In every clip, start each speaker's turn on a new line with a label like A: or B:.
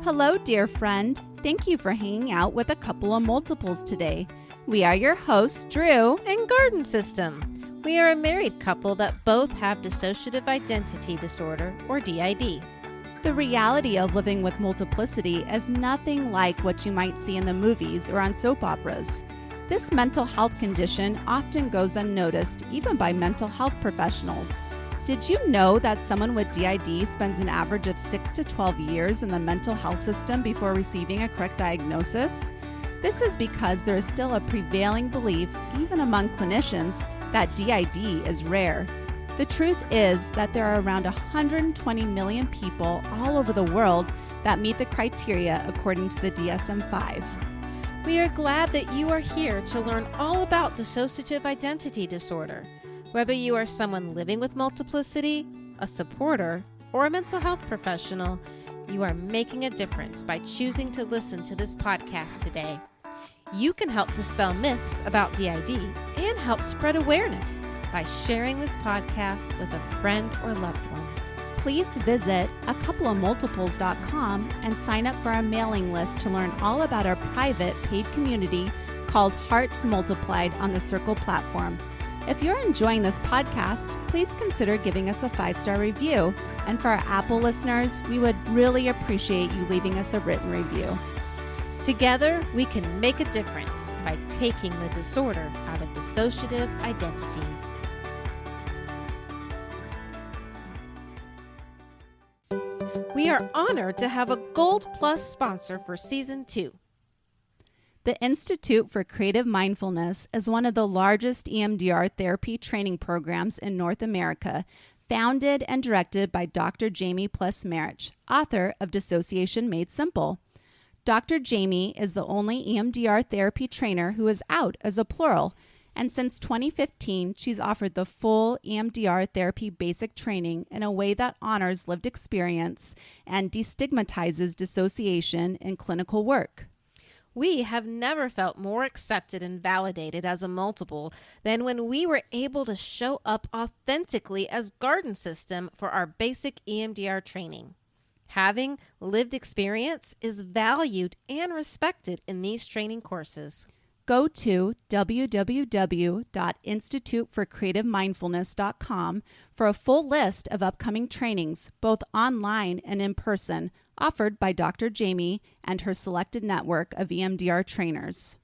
A: Hello, dear friend. Thank you for hanging out with a couple of multiples today. We are your hosts, Drew
B: and Garden System. We are a married couple that both have dissociative identity disorder, or DID.
A: The reality of living with multiplicity is nothing like what you might see in the movies or on soap operas. This mental health condition often goes unnoticed, even by mental health professionals. Did you know that someone with DID spends an average of 6 to 12 years in the mental health system before receiving a correct diagnosis? This is because there is still a prevailing belief, even among clinicians, that DID is rare. The truth is that there are around 120 million people all over the world that meet the criteria according to the DSM-5.
B: We are glad that you are here to learn all about dissociative identity disorder. Whether you are someone living with multiplicity, a supporter, or a mental health professional, you are making a difference by choosing to listen to this podcast today. You can help dispel myths about DID and help spread awareness by sharing this podcast with a friend or loved one.
A: Please visit acoupleofmultiples.com and sign up for our mailing list to learn all about our private paid community called Hearts Multiplied on the Circle platform. If you're enjoying this podcast, please consider giving us a 5-star review. And for our Apple listeners, we would really appreciate you leaving us a written review.
B: Together, we can make a difference by taking the disorder out of dissociative identities. We are honored to have a Gold Plus sponsor for Season 2.
A: The Institute for Creative Mindfulness is one of the largest EMDR therapy training programs in North America, founded and directed by Dr. Jamie Pless-Marich, author of Dissociation Made Simple. Dr. Jamie is the only EMDR therapy trainer who is out as a plural, and since 2015, she's offered the full EMDR therapy basic training in a way that honors lived experience and destigmatizes dissociation in clinical work.
B: We have never felt more accepted and validated as a multiple than when we were able to show up authentically as Garden System for our basic EMDR training. Having lived experience is valued and respected in these training courses.
A: Go to www.instituteforcreativemindfulness.com for a full list of upcoming trainings, both online and in person, offered by Dr. Jamie and her selected network of EMDR trainers.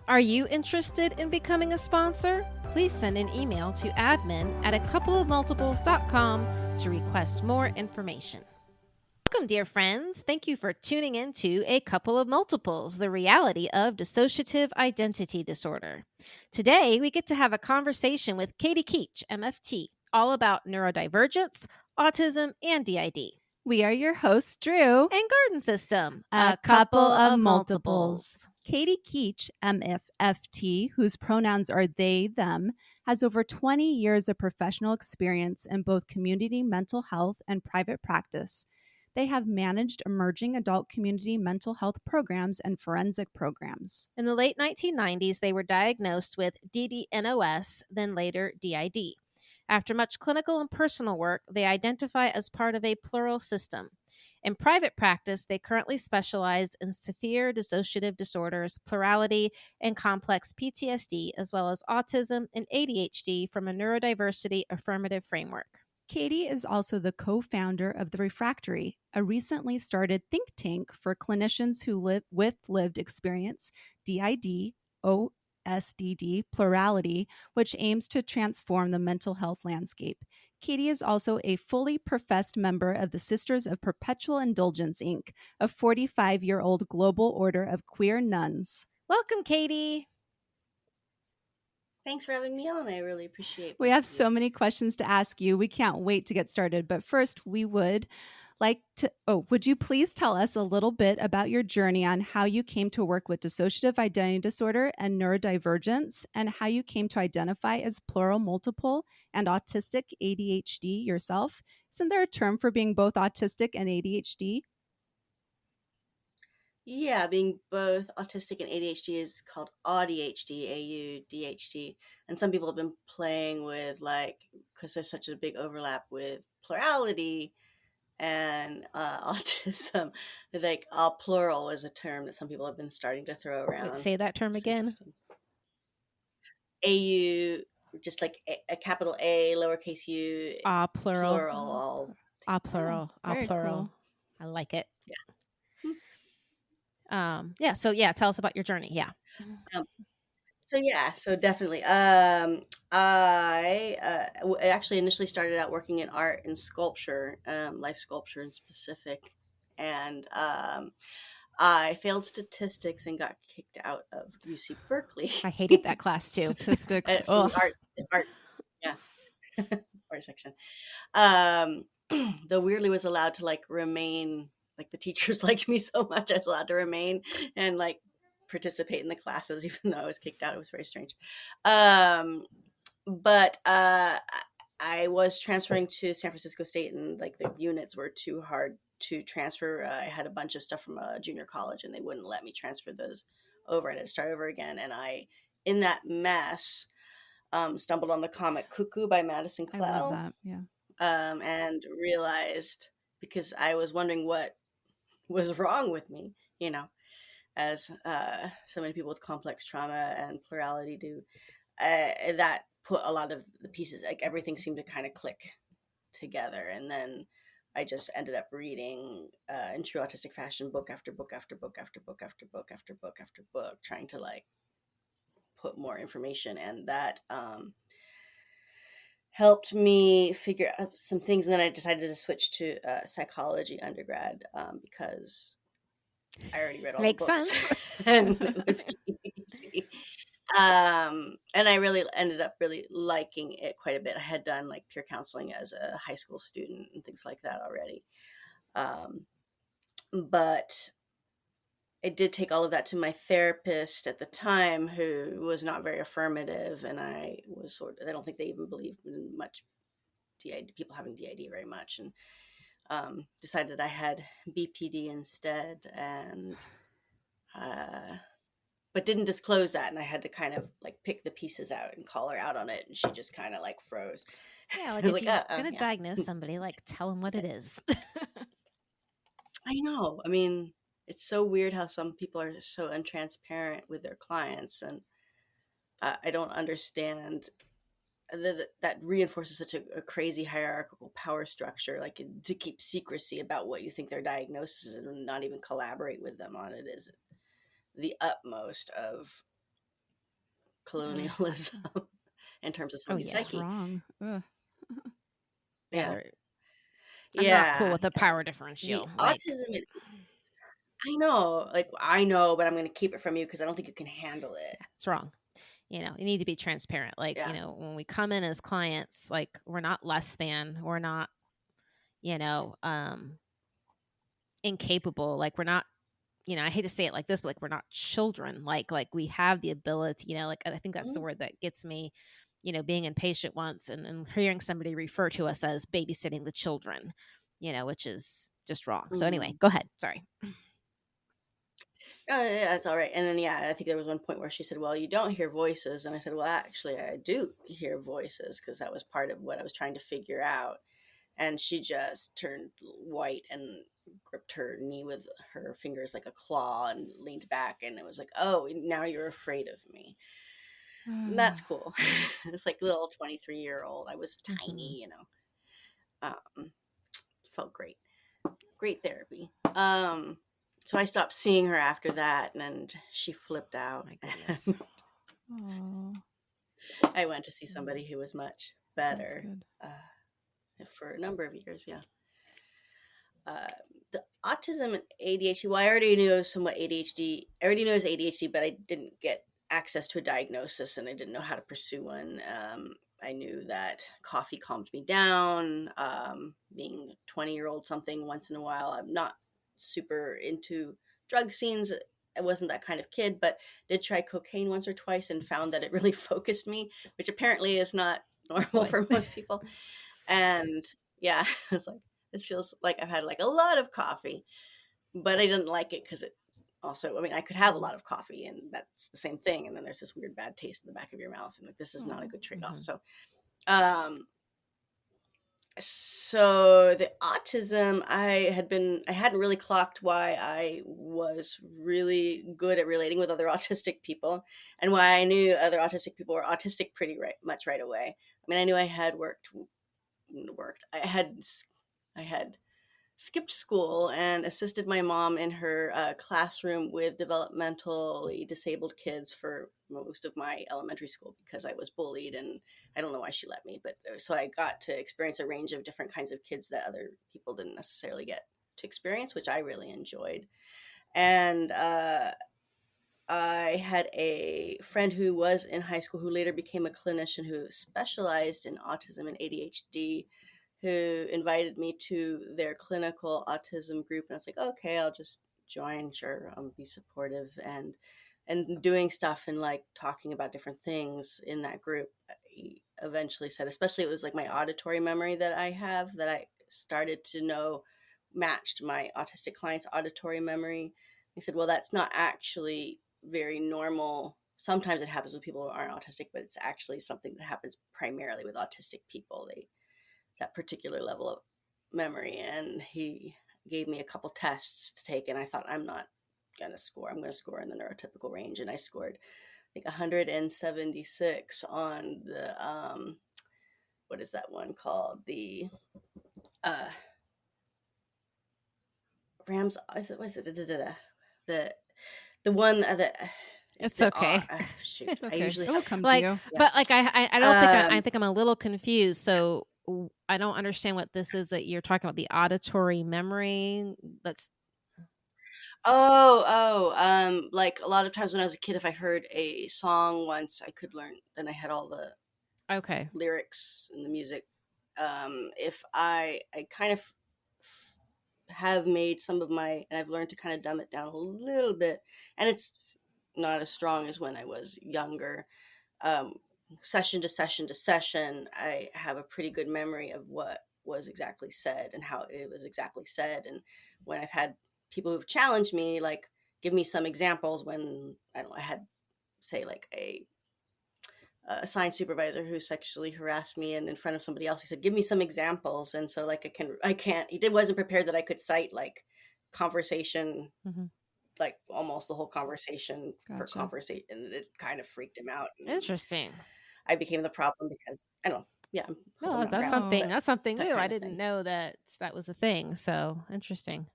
B: Are you interested in becoming a sponsor? Please send an email to admin@acoupleofmultiples.com to request more information. Welcome, dear friends. Thank you for tuning in to A Couple of Multiples, the reality of dissociative identity disorder. Today, we get to have a conversation with Katie Keech, MFT, all about neurodivergence, autism, and DID.
A: We are your hosts, Drew
B: and Garden System,
A: a couple of multiples. Katie Keech, MFT, whose pronouns are they, them, has over 20 years of professional experience in both community mental health and private practice. They have managed emerging adult community mental health programs and forensic programs.
B: In the late 1990s, they were diagnosed with DDNOS, then later DID. After much clinical and personal work, they identify as part of a plural system. In private practice, they currently specialize in severe dissociative disorders, plurality, and complex PTSD, as well as autism and ADHD from a neurodiversity affirmative framework.
A: Katie is also the co-founder of the Refractory, a recently started think tank for clinicians who live with lived experience, DID, OSDD, Plurality, which aims to transform the mental health landscape. Katie is also a fully professed member of the Sisters of Perpetual Indulgence, Inc., a 45-year-old global order of queer nuns.
B: Welcome, Katie.
C: Thanks for having me on. I really appreciate it.
A: We have so many questions to ask you. We can't wait to get started. But first, we would like to, would you please tell us a little bit about your journey on how you came to work with dissociative identity disorder and neurodivergence, and how you came to identify as plural, multiple, and autistic ADHD yourself? Isn't there a term for being both autistic and ADHD?
C: Yeah, being both autistic and ADHD is called ADHD, AUDHD. And some people have been playing with, like, because there's such a big overlap with plurality and autism. Like plural is a term that some people have been starting to throw
B: Wait,
C: around.
B: say that term
C: It's
B: again.
C: interesting. AU, just like a capital A, lowercase u,
B: Plural.
C: plural, all.
B: Plural.
A: very
B: Plural.
A: cool.
B: I like it.
C: Yeah.
B: Yeah. So yeah, tell us about your journey. Yeah.
C: So definitely. I actually initially started out working in art and sculpture, life sculpture in specific, and I failed statistics and got kicked out of UC Berkeley.
B: I hated that class too.
A: Statistics.
C: From
A: Ugh.
C: the art, yeah, art section. Though weirdly was allowed to like remain, like the teachers liked me so much, I was allowed to remain and like participate in the classes, even though I was kicked out. It was very strange. But I was transferring to San Francisco State, and like the units were too hard to transfer. I had a bunch of stuff from a junior college, and they wouldn't let me transfer those over. I had to start over again, and in that mess, stumbled on the comic Cuckoo by Madison
A: I
C: Clow.
A: love that. Yeah.
C: And realized, because I was wondering what was wrong with me, as so many people with complex trauma and plurality do, that put a lot of the pieces, like everything seemed to kind of click together. And then I just ended up reading, in true autistic fashion, book after book after book after book after book after book after book, trying to like put more information, and that helped me figure out some things. And then I decided to switch to psychology undergrad, because I already read all
B: Makes
C: the books.
B: sense.
C: And it would be easy. And I really ended up really liking it quite a bit. I had done like peer counseling as a high school student and things like that already. But I did take all of that to my therapist at the time, who was not very affirmative. And I was I don't think they even believed in much DID, people having DID very much. And decided I had BPD instead. And, but didn't disclose that. And I had to kind of like pick the pieces out and call her out on it. And she just kind of like froze.
B: Yeah, like
C: I
B: if
C: was
B: you're
C: like,
B: gonna
C: yeah.
B: diagnose somebody, like tell them what it is.
C: I know. I mean, it's so weird how some people are so untransparent with their clients. And I don't understand that reinforces such a crazy hierarchical power structure, like to keep secrecy about what you think their diagnosis is and not even collaborate with them on it is the utmost of colonialism in terms of somebody's
B: yeah.
C: psyche.
A: Wrong. Ugh.
C: Yeah.
B: I'm not cool with the power differential. Like,
C: Autism, I know, but I'm going to keep it from you because I don't think you can handle it.
B: it's wrong. You need to be transparent. Like, when we come in as clients, like we're not less than, we're not, incapable. Like we're not, I hate to say it like this, but like we're not children. Like we have the ability, like I think that's the word that gets me, being inpatient once and hearing somebody refer to us as babysitting the children, which is just wrong. So anyway, go ahead. Sorry.
C: Oh, yeah, that's all right. And then, I think there was one point where she said, well, you don't hear voices. And I said, well, actually, I do hear voices, because that was part of what I was trying to figure out. And she just turned white and gripped her knee with her fingers like a claw and leaned back. And it was like, oh, now you're afraid of me. That's cool. It's like little 23-year-old. I was tiny, felt great. Great therapy. So I stopped seeing her after that, and she flipped out.
B: My goodness.
C: I went to see somebody who was much better for a number of years. Yeah. The autism and ADHD. Well, I already knew somewhat ADHD. I already knew it was ADHD, but I didn't get access to a diagnosis, and I didn't know how to pursue one. I knew that coffee calmed me down. Being 20-year-old something once in a while. I'm not super into drug scenes. I wasn't that kind of kid, but did try cocaine once or twice and found that it really focused me, which apparently is not normal for most people. And I was like, this feels like I've had like a lot of coffee, but I didn't like it because it also, I could have a lot of coffee and that's the same thing. And then there's this weird bad taste in the back of your mouth. And like, this is not a good trade-off. So, So the autism, I hadn't really clocked why I was really good at relating with other autistic people, and why I knew other autistic people were autistic pretty much right away. I mean, I knew I had worked. I had skipped school and assisted my mom in her classroom with developmentally disabled kids for most of my elementary school because I was bullied, and I don't know why she let me, but so I got to experience a range of different kinds of kids that other people didn't necessarily get to experience, which I really enjoyed. And I had a friend who was in high school who later became a clinician who specialized in autism and ADHD, who invited me to their clinical autism group. And I was like, okay, I'll just join. Sure, I'll be supportive. And doing stuff and like talking about different things in that group, he eventually said, especially it was like my auditory memory that I have, that I started to know matched my autistic client's auditory memory. He said, well, that's not actually very normal. Sometimes it happens with people who aren't autistic, but it's actually something that happens primarily with autistic people. That particular level of memory. And he gave me a couple tests to take, and I thought, I'm not gonna score. I'm gonna score in the neurotypical range, and I scored, I think, 176 on the what is that one called? The uh Rams. Is it? Was it? The one that
B: It's
C: the
B: okay.
C: shoot.
A: It's
C: I
A: okay.
C: usually
A: It'll
C: have
A: come to
B: Like,
A: you.
B: but like I don't think I
C: um
B: think I'm a little confused. So I don't understand what this is that you're talking about. The auditory memory. That's
C: like a lot of times when I was a kid, if I heard a song once, I could learn. Then I had all the
B: okay.
C: lyrics and the music. If I kind of have made some of my, and I've learned to kind of dumb it down a little bit, and it's not as strong as when I was younger. Um, Session to session to session, I have a pretty good memory of what was exactly said and how it was exactly said. And when I've had people who've challenged me, like give me some examples when I don't know, I had say like a assigned supervisor who sexually harassed me and in front of somebody else, he said, give me some examples. And so like I can't, wasn't prepared that I could cite like conversation,
B: Hmm.
C: like almost the whole conversation per
A: Gotcha.
C: conversation. And it kind of freaked him out. And
B: Interesting.
C: I became the problem because I don't know. Yeah, I'm holding
B: No,
C: on
B: that's
C: ground,
A: Oh,
B: something.
C: but
B: That's something
C: that
B: new. I
C: kind of
B: didn't
C: thing.
B: know that that was a thing. So interesting.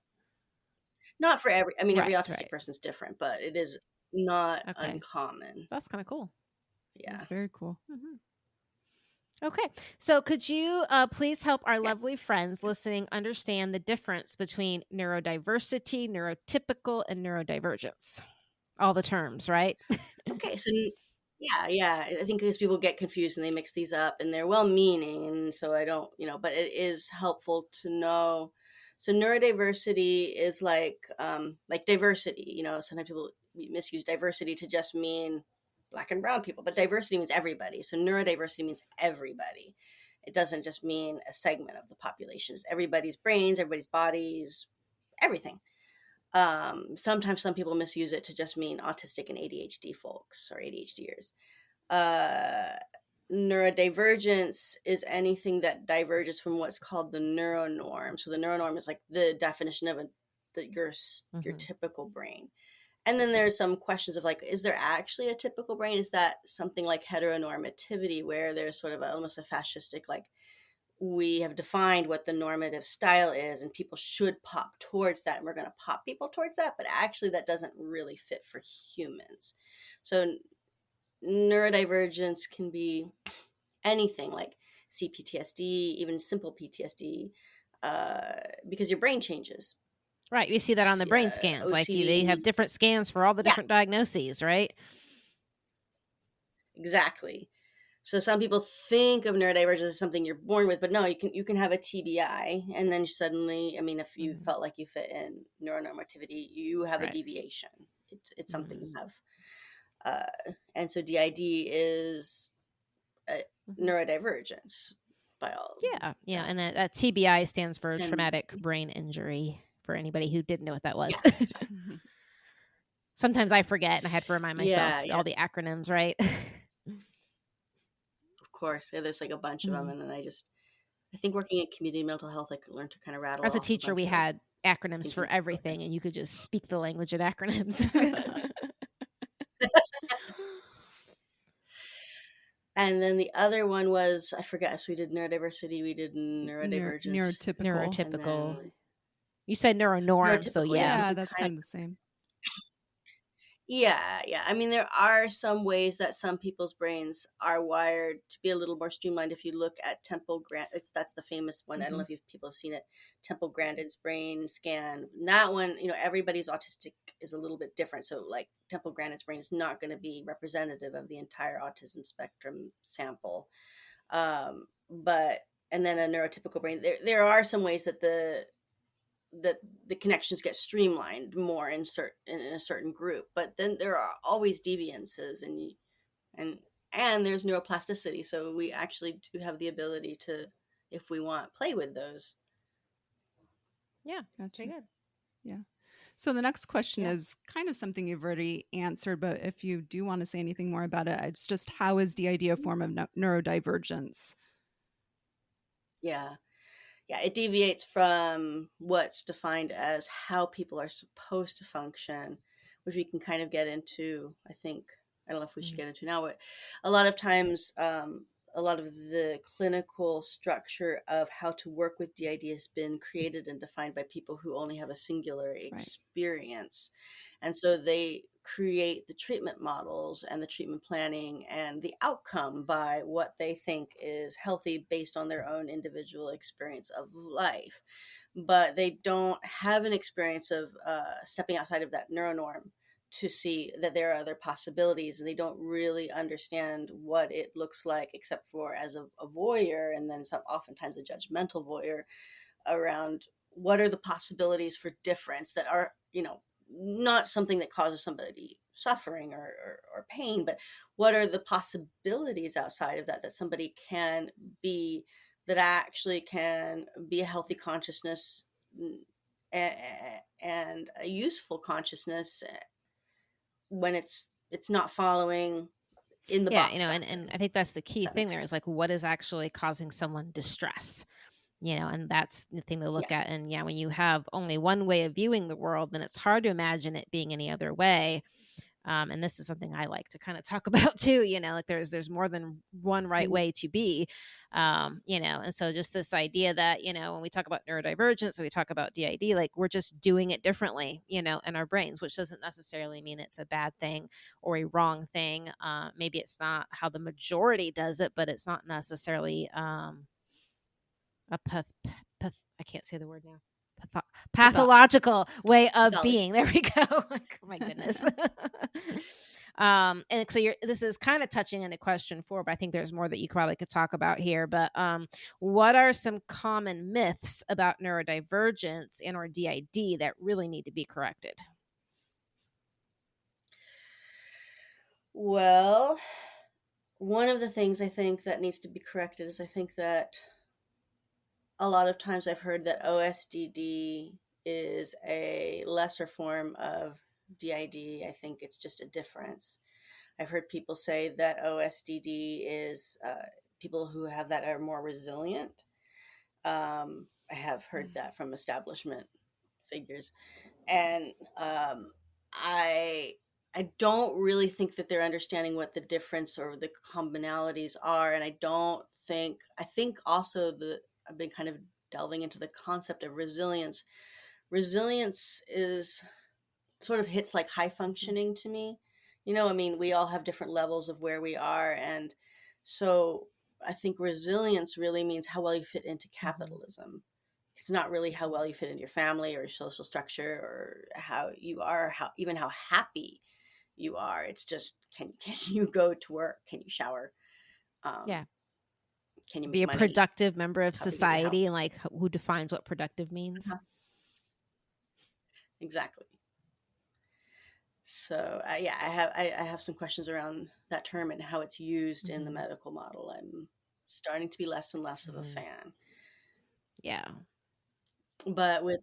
C: Not for every, I mean, every
B: Right.
C: autistic
B: Right.
C: person's different, but it is not
B: Okay.
C: uncommon.
B: That's kind of cool.
C: Yeah.
A: that's very cool.
B: Hmm. Okay. So could you please help our
C: Yeah.
B: lovely friends listening understand the difference between neurodiversity, neurotypical, and neurodivergence? All the terms, right?
C: Okay. So, yeah. I think because people get confused and they mix these up and they're well meaning. And so I don't, but it is helpful to know. So neurodiversity is like diversity, sometimes people misuse diversity to just mean black and brown people, but diversity means everybody. So neurodiversity means everybody. It doesn't just mean a segment of the population. It's everybody's brains, everybody's bodies, everything. Sometimes some people misuse it to just mean autistic and ADHD folks or ADHDers. Uh, Neurodivergence is anything that diverges from what's called the neuronorm. So the neuronorm is like the definition of your
B: Hmm.
C: typical brain. And then there's some questions of like, is there actually a typical brain? Is that something like heteronormativity, where there's sort of almost a fascistic, like, we have defined what the normative style is and people should pop towards that and we're going to pop people towards that, but actually that doesn't really fit for humans. So neurodivergence can be anything like CPTSD, even simple PTSD, because your brain changes.
B: Right. We see that on the brain scans. Like they have
C: OCD,
B: different scans for all the
C: yeah,
B: different diagnoses, right?
C: exactly. So some people think of neurodivergence as something you're born with, but no, you can have a TBI, and then suddenly, I mean, if you
B: Hmm.
C: felt like you fit in neuronormativity, you have a
B: Right.
C: deviation. It's something
B: Hmm.
C: you have, and so DID is a
B: Hmm.
C: neurodivergence by all.
B: Yeah. Yeah.
C: Yeah,
B: And that TBI stands for
C: and
B: traumatic brain injury for anybody who didn't know what that was.
C: yeah,
A: Mhm.
B: Sometimes I forget and I had to remind myself
C: yeah,
B: all the acronyms, right?
C: of course. Yeah, there's like a bunch of them,
B: Mhm.
C: and then I just I think working in community mental health, I could learn to kind of rattle
B: As a
C: off a
B: teacher,
C: bunch
B: we
C: of the
B: had acronyms for
C: thinking slogan.
B: everything, and you could just speak the language of acronyms.
C: And then the other one was, I forget. So we did neurodiversity, we did neurodivergence,
A: Neurotypical.
C: and
B: Neurotypical.
C: then
B: You said neuronorm, so
C: neurotypical. Yeah, I
B: yeah.
C: think
A: Yeah,
C: we
A: that's
C: kind
A: kind of the same.
C: Yeah. I mean, there are some ways that some people's brains are wired to be a little more streamlined. If you look at Temple Grant, that's the famous one. I don't know if people have seen it. Temple Grandin's brain scan. That one, everybody's autistic is a little bit different. So, like Temple Grandin's brain is not going to be representative of the entire autism spectrum sample. But and then a neurotypical brain. There are some ways that the connections get streamlined more in a certain group, but then there are always deviances, and and there's neuroplasticity, so we actually do have the ability to, if we want, play with those.
B: Yeah,
A: Gotcha.
B: very good.
A: Yeah. So the next question
C: Yeah.
A: is kind of something you've already answered, but if you do want to say anything more about it, it's just how is DID a form of neurodivergence?
C: Yeah, it deviates from what's defined as how people are supposed to function, which we can kind of get into. I don't know if we should get into now, but a lot of times, a lot of the clinical structure of how to work with DID has been created and defined by people who only have a singular experience. And so they create the treatment models and the treatment planning and the outcome by what they think is healthy based on their own individual experience of life. But they don't have an experience of stepping outside of that neuronorm to see that there are other possibilities. They don't really understand what it looks like, except for as a voyeur, and then oftentimes a judgmental voyeur, around what are the possibilities for difference that are, not something that causes somebody suffering or pain, but what are the possibilities outside of that somebody can be, that actually can be a healthy consciousness, and a useful consciousness, when it's not following in the
B: Yeah,
C: box
B: and
C: doctrine,
B: I think that's the
C: if
B: key
C: that
B: thing
C: makes
B: there
C: sense.
B: is like what is actually causing someone distress, and that's the thing to look
C: Yeah.
B: at. And yeah, when you have only one way of viewing the world, then it's hard to imagine it being any other way. And this is something I like to kind of talk about too, like there's more than one right way to be, and so just this idea that, when we talk about neurodivergence and we talk about DID, like we're just doing it differently, in our brains, which doesn't necessarily mean it's a bad thing or a wrong thing. Maybe it's not how the majority does it, but it's not necessarily I can't say the word now. Pathological way of
C: Pathology.
B: being. There we go. Like, oh my goodness. And so this is kind of touching into question 4, but I think there's more that you probably could talk about here. But what are some common myths about neurodivergence and or DID that really need to be corrected?
C: Well, one of the things I think that needs to be corrected is, I think that a lot of times I've heard that OSDD is a lesser form of DID. I think it's just a difference. I've heard people say that OSDD is, people who have that are more resilient. I have heard that from establishment figures, and I I don't really think that they're understanding what the difference or the commonalities are, and I think also I've been kind of delving into the concept of resilience. Resilience is sort of hits like high functioning to me. I mean, we all have different levels of where we are, and so I think resilience really means how well you fit into capitalism. It's not really how well you fit into your family or your social structure, or how you are, how happy you are. It's just, can you go to work? Can you shower?
B: Yeah.
C: Um, can you
B: Be
C: make
B: a
C: money?
B: productive member of
C: How big is your
B: society, and
C: house?
B: like who defines what productive means.
C: Uh-huh. Exactly. So yeah, I have some questions around that term and how it's used in the medical model. I'm starting to be less and less of a fan.
B: Yeah.
C: But with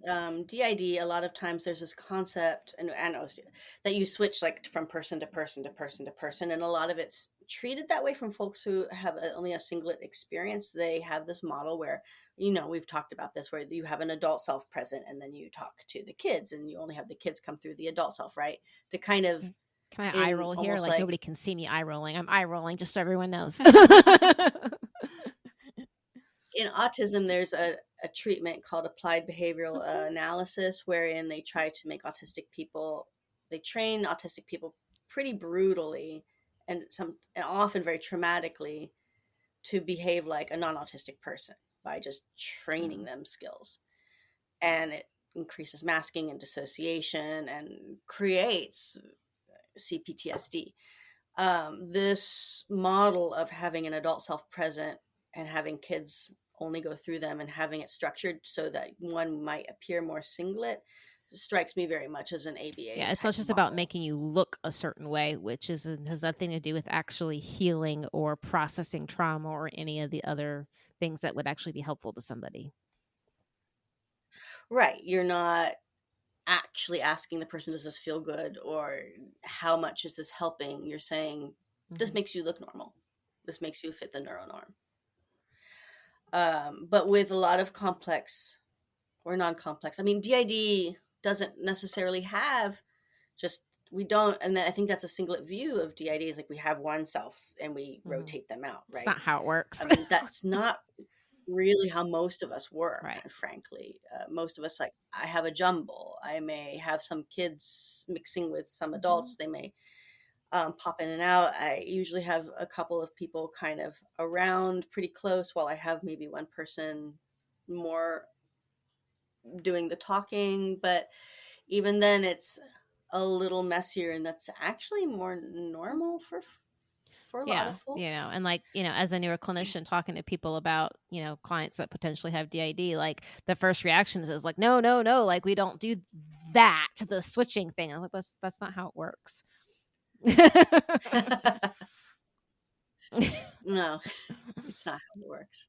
C: DID, a lot of times there's this concept, and OSD, that you switch like from person to person to person to person, and a lot of it's treated that way from folks who have only a singlet experience. They have this model where, you know, we've talked about this, where you have an adult self present and then you talk to the kids and you only have the kids come through the adult self, right? To kind of,
B: Can I eye
C: in
B: roll here?
C: almost
B: Like
C: like,
B: nobody can see me eye rolling. I'm eye rolling just so everyone knows.
C: in autism, there's a treatment called applied behavioral analysis, wherein they try to make they train autistic people pretty brutally and often very traumatically to behave like a non-autistic person by just training them skills. And it increases masking and dissociation and creates CPTSD. This model of having an adult self present and having kids only go through them and having it structured so that one might appear more singlet strikes me very much as an ABA.
B: Yeah, it's not just about making you look a certain way, which has nothing to do with actually healing or processing trauma or any of the other things that would actually be helpful to somebody.
C: Right. You're not actually asking the person, does this feel good, or how much is this helping? You're saying, this makes you look normal. This makes you fit the neuronorm. But with a lot of complex or non-complex, I mean, DID doesn't necessarily have we don't, and I think that's a singlet view of DID, is like we have one self and we rotate them out, right?
B: It's not how it works.
C: I mean, that's not really how most of us work,
B: right.
C: Frankly. Most of us, like, I have a jumble. I may have some kids mixing with some adults. They may pop in and out. I usually have a couple of people kind of around pretty close, while I have maybe one person more doing the talking. But even then, it's a little messier, and that's actually more normal for a lot of folks.
B: You know, and like, you know, as a neuroclinician talking to people about, you know, clients that potentially have DID, like the first reactions is like, no, like we don't do that, the switching thing. I'm like, that's not how it works.
C: No, it's not how it works.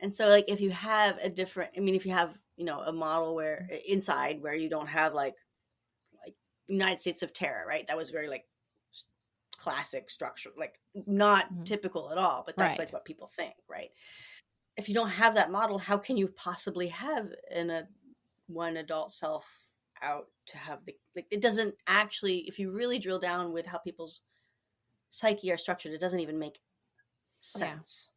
C: And so, like, if you have if you have, you know, a model where inside where you don't have like United States of Terror, right? That was very like classic structure, like not typical at all, but that's like what people think, right? If you don't have that model, how can you possibly have one adult self out to have it doesn't actually, if you really drill down with how people's psyche are structured, it doesn't even make sense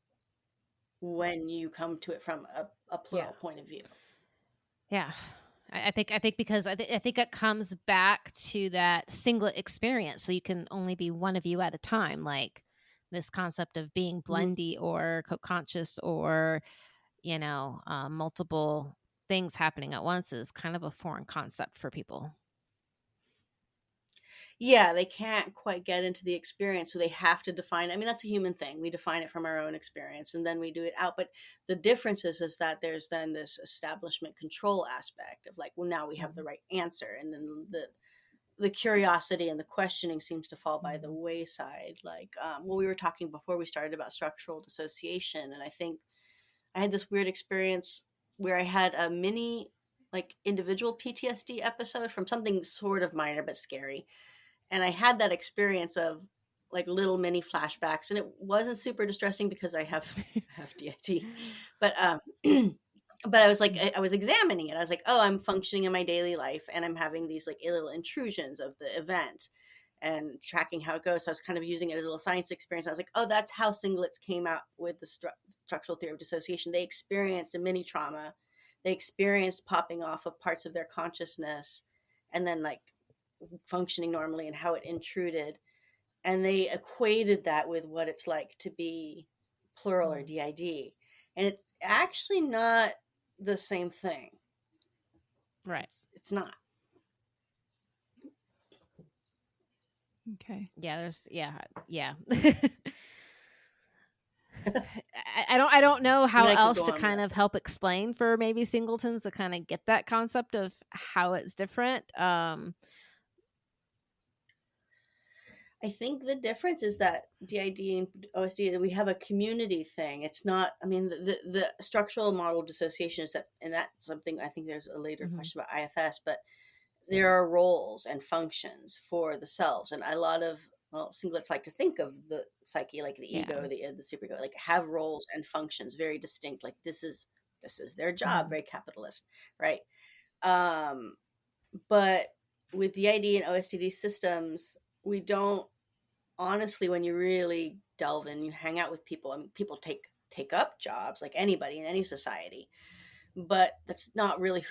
C: when you come to it from a plural point of view.
B: Yeah. I think because I think it comes back to that singlet experience. So you can only be one of you at a time. Like this concept of being blendy or co-conscious or, you know, multiple things happening at once is kind of a foreign concept for people.
C: Yeah, they can't quite get into the experience, so they have to define it. I mean, that's a human thing. We define it from our own experience, and then we do it out. But the difference is that there's then this establishment control aspect of like, well, now we have the right answer, and then the curiosity and the questioning seems to fall by the wayside. Like, well, we were talking before we started about structural dissociation, and I think I had this weird experience where I had a mini, like, individual PTSD episode from something sort of minor but scary. And I had that experience of like little mini flashbacks, and it wasn't super distressing because I have DID, but but I was like, I was examining it. I was like, oh, I'm functioning in my daily life, and I'm having these like little intrusions of the event, and tracking how it goes. So I was kind of using it as a little science experience. I was like, oh, that's how singlets came out with the structural theory of dissociation. They experienced a mini trauma. They experienced popping off of parts of their consciousness, and then like functioning normally, and how it intruded, and they equated that with what it's like to be plural or DID, and it's actually not the same thing,
B: right?
C: It's not.
A: Okay.
B: Yeah, I don't know how else to kind of help explain for maybe singletons to kind of get that concept of how it's different.
C: I think the difference is that DID and OSD, we have a community thing. It's not, I mean, the structural model dissociation is that, and that's something, I think there's a later question about IFS, but there are roles and functions for the selves. And a lot of well, singlets like to think of the psyche, like the ego, the superego, like have roles and functions very distinct. Like this is their job, very capitalist, right? Um, but with DID and OSDD systems, we don't, honestly, when you really delve in, you hang out with people. I mean, people take up jobs like anybody in any society, but that's not really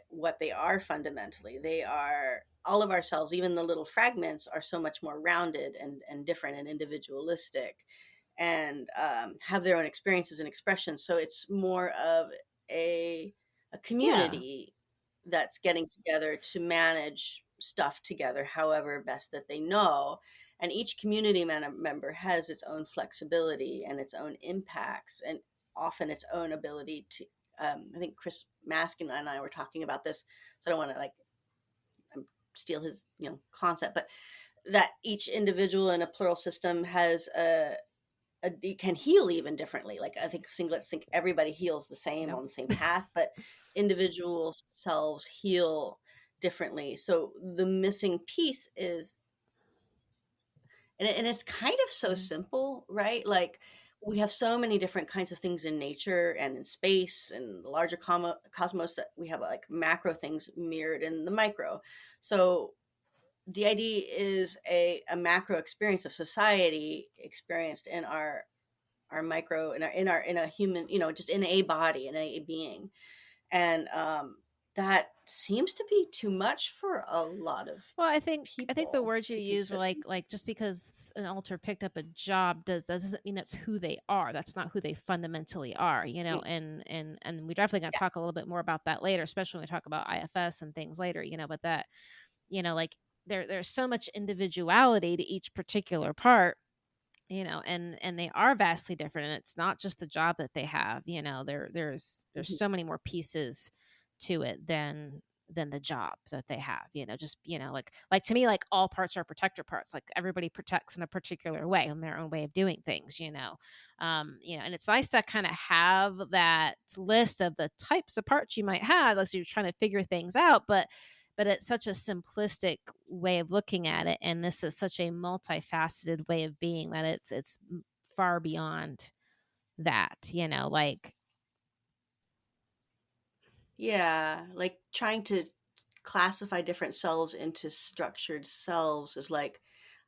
C: what they are fundamentally. They are all of ourselves, even the little fragments are so much more rounded and different and individualistic, and have their own experiences and expressions. So it's more of a community that's getting together to manage stuff together, however best that they know. And each community member has its own flexibility and its own impacts, and often its own ability to. I think Chris Maskin and I were talking about this, so I don't want to steal his concept, but that each individual in a plural system has it can heal even differently. Like I think singlets think everybody heals the same on the same path, but individual selves heal differently. So the missing piece is, and it's kind of so simple, right? Like we have so many different kinds of things in nature and in space and the larger cosmos, that we have like macro things mirrored in the micro. So DID is a macro experience of society experienced in our micro, in a human, just in a body, in a being. And that seems to be too much for a lot of
B: Well, I think the
C: people
B: words you
C: to
B: use were
C: consider.
B: like just because an alter picked up a job doesn't mean that's who they are. That's not who they fundamentally are,
C: Mm,
B: and we're definitely going to
C: yeah.
B: talk a little bit more about that later, especially when we talk about IFS and things later, but that, like there's so much individuality to each particular part, and they are vastly different, and it's not just the job that they have, there's
C: Mhm.
B: so many more pieces to it than the job that they have, just like to me, like all parts are protector parts, like everybody protects in a particular way, in their own way of doing things, and it's nice to kind of have that list of the types of parts you might have, like so you're trying to figure things out, but it's such a simplistic way of looking at it, and this is such a multifaceted way of being that it's far beyond that, like
C: Yeah, like trying to classify different selves into structured selves is like,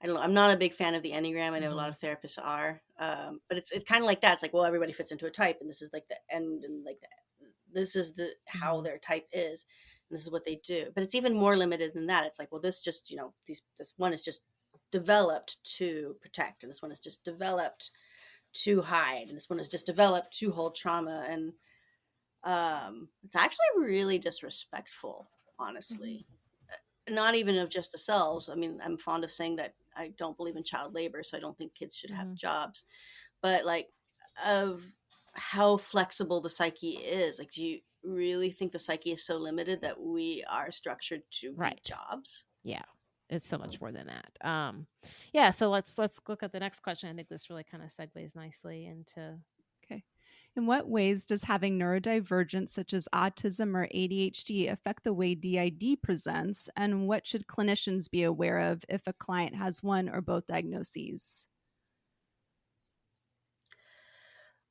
C: I don't know. I'm not a big fan of the Enneagram. I know a lot
B: mhm,
C: of therapists are, but it's kind of like that. It's like, well, everybody fits into a type, and this is like the end, and like this is the how
B: mhm,
C: their type is, and this is what they do. But it's even more limited than that. It's like, well, this just this one is just developed to protect, and this one is just developed to hide, and this one is just developed to hold trauma, and it's actually really disrespectful,
A: Mhm.
C: honestly. Not even of just the selves. I mean, I'm fond of saying that I don't believe in child labor, so I don't think kids should have
B: mhm,
C: jobs. But like, of how flexible the psyche is. Like, do you really think the psyche is so limited that we are structured to be
B: right,
C: jobs?
B: yeah, it's so much more than that. Yeah, so let's look at the next question. I think this really kind of segues nicely into
A: Okay. In what ways does having neurodivergence, such as autism or ADHD, affect the way DID presents? And what should clinicians be aware of if a client has one or both diagnoses?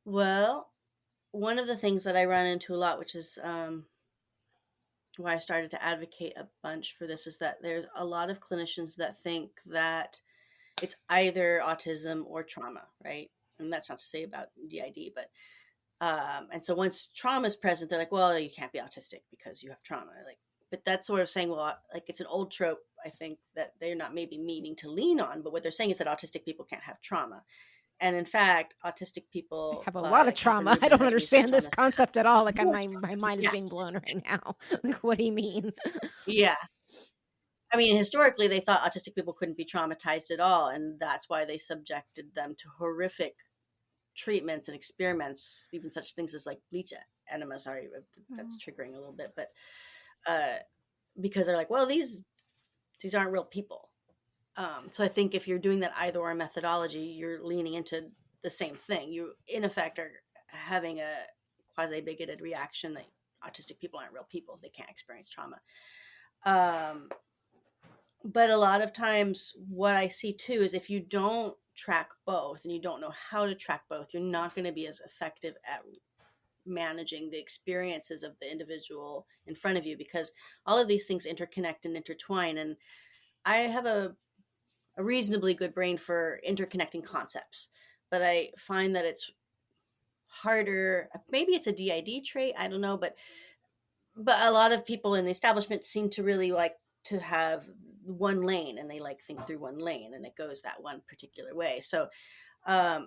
C: Well, one of the things that I run into a lot, which is why I started to advocate a bunch for this, is that there's a lot of clinicians that think that it's either autism or trauma, right? And that's not to say about DID, but and so once trauma is present, they're like, well, you can't be autistic because you have trauma. Like, but that's sort of saying, well, like it's an old trope, I think, that they're not maybe meaning to lean on, but what they're saying is that autistic people can't have trauma. And in fact, autistic
B: I
C: people,
B: have a lot of
C: Catherine
B: trauma. I
C: Rubin
B: don't
C: has research
B: understand
C: on
B: this
C: this.
B: concept at all. Like
C: More
B: my
C: trauma.
B: mind is
C: Yeah,
B: being blown right now. Like, what do you mean?
C: yeah. I mean, historically, they thought autistic people couldn't be traumatized at all, and that's why they subjected them to horrific treatments and experiments, even such things as like bleach enema. Sorry, that's
A: Oh.
C: triggering a little bit, but uh, because they're like, well, these aren't real people. So I think if you're doing that either or methodology, you're leaning into the same thing. You, in effect, are having a quasi bigoted reaction that autistic people aren't real people; they can't experience trauma. Um, But a lot of times what I see too is if you don't track both and you don't know how to track both, you're not going to be as effective at managing the experiences of the individual in front of you, because all of these things interconnect and intertwine. And I have a reasonably good brain for interconnecting concepts, but I find that it's harder. Maybe it's a DID trait, I don't know, but a lot of people in the establishment seem to really like to have one lane, and they like think through one lane and it goes that one particular way. So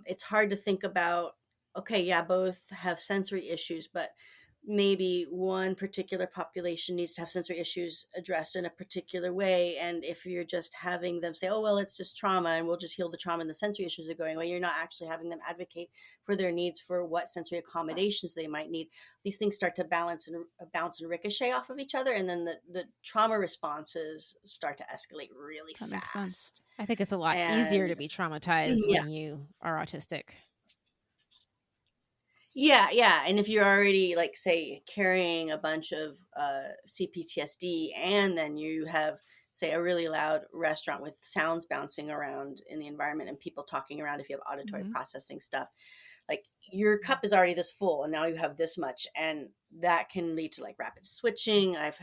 C: it's hard to think about, okay, yeah, both have sensory issues, but maybe one particular population needs to have sensory issues addressed in a particular way. And if you're just having them say, oh, well, it's just trauma and we'll just heal the trauma and the sensory issues are going away, you're not actually having them advocate for their needs for what sensory accommodations they might need. These things start to balance and bounce and ricochet off of each other. And then the trauma responses start to escalate really
A: That makes sense.
C: fast.
B: I think it's a lot easier to
C: And
B: be traumatized
C: yeah.
B: when you are autistic.
C: Yeah. And if you're already, like, say, carrying a bunch of CPTSD, and then you have, say, a really loud restaurant with sounds bouncing around in the environment and people talking around, if you have auditory processing stuff, like, your cup is already this full and now you have this much. And that can lead to like rapid switching. I've,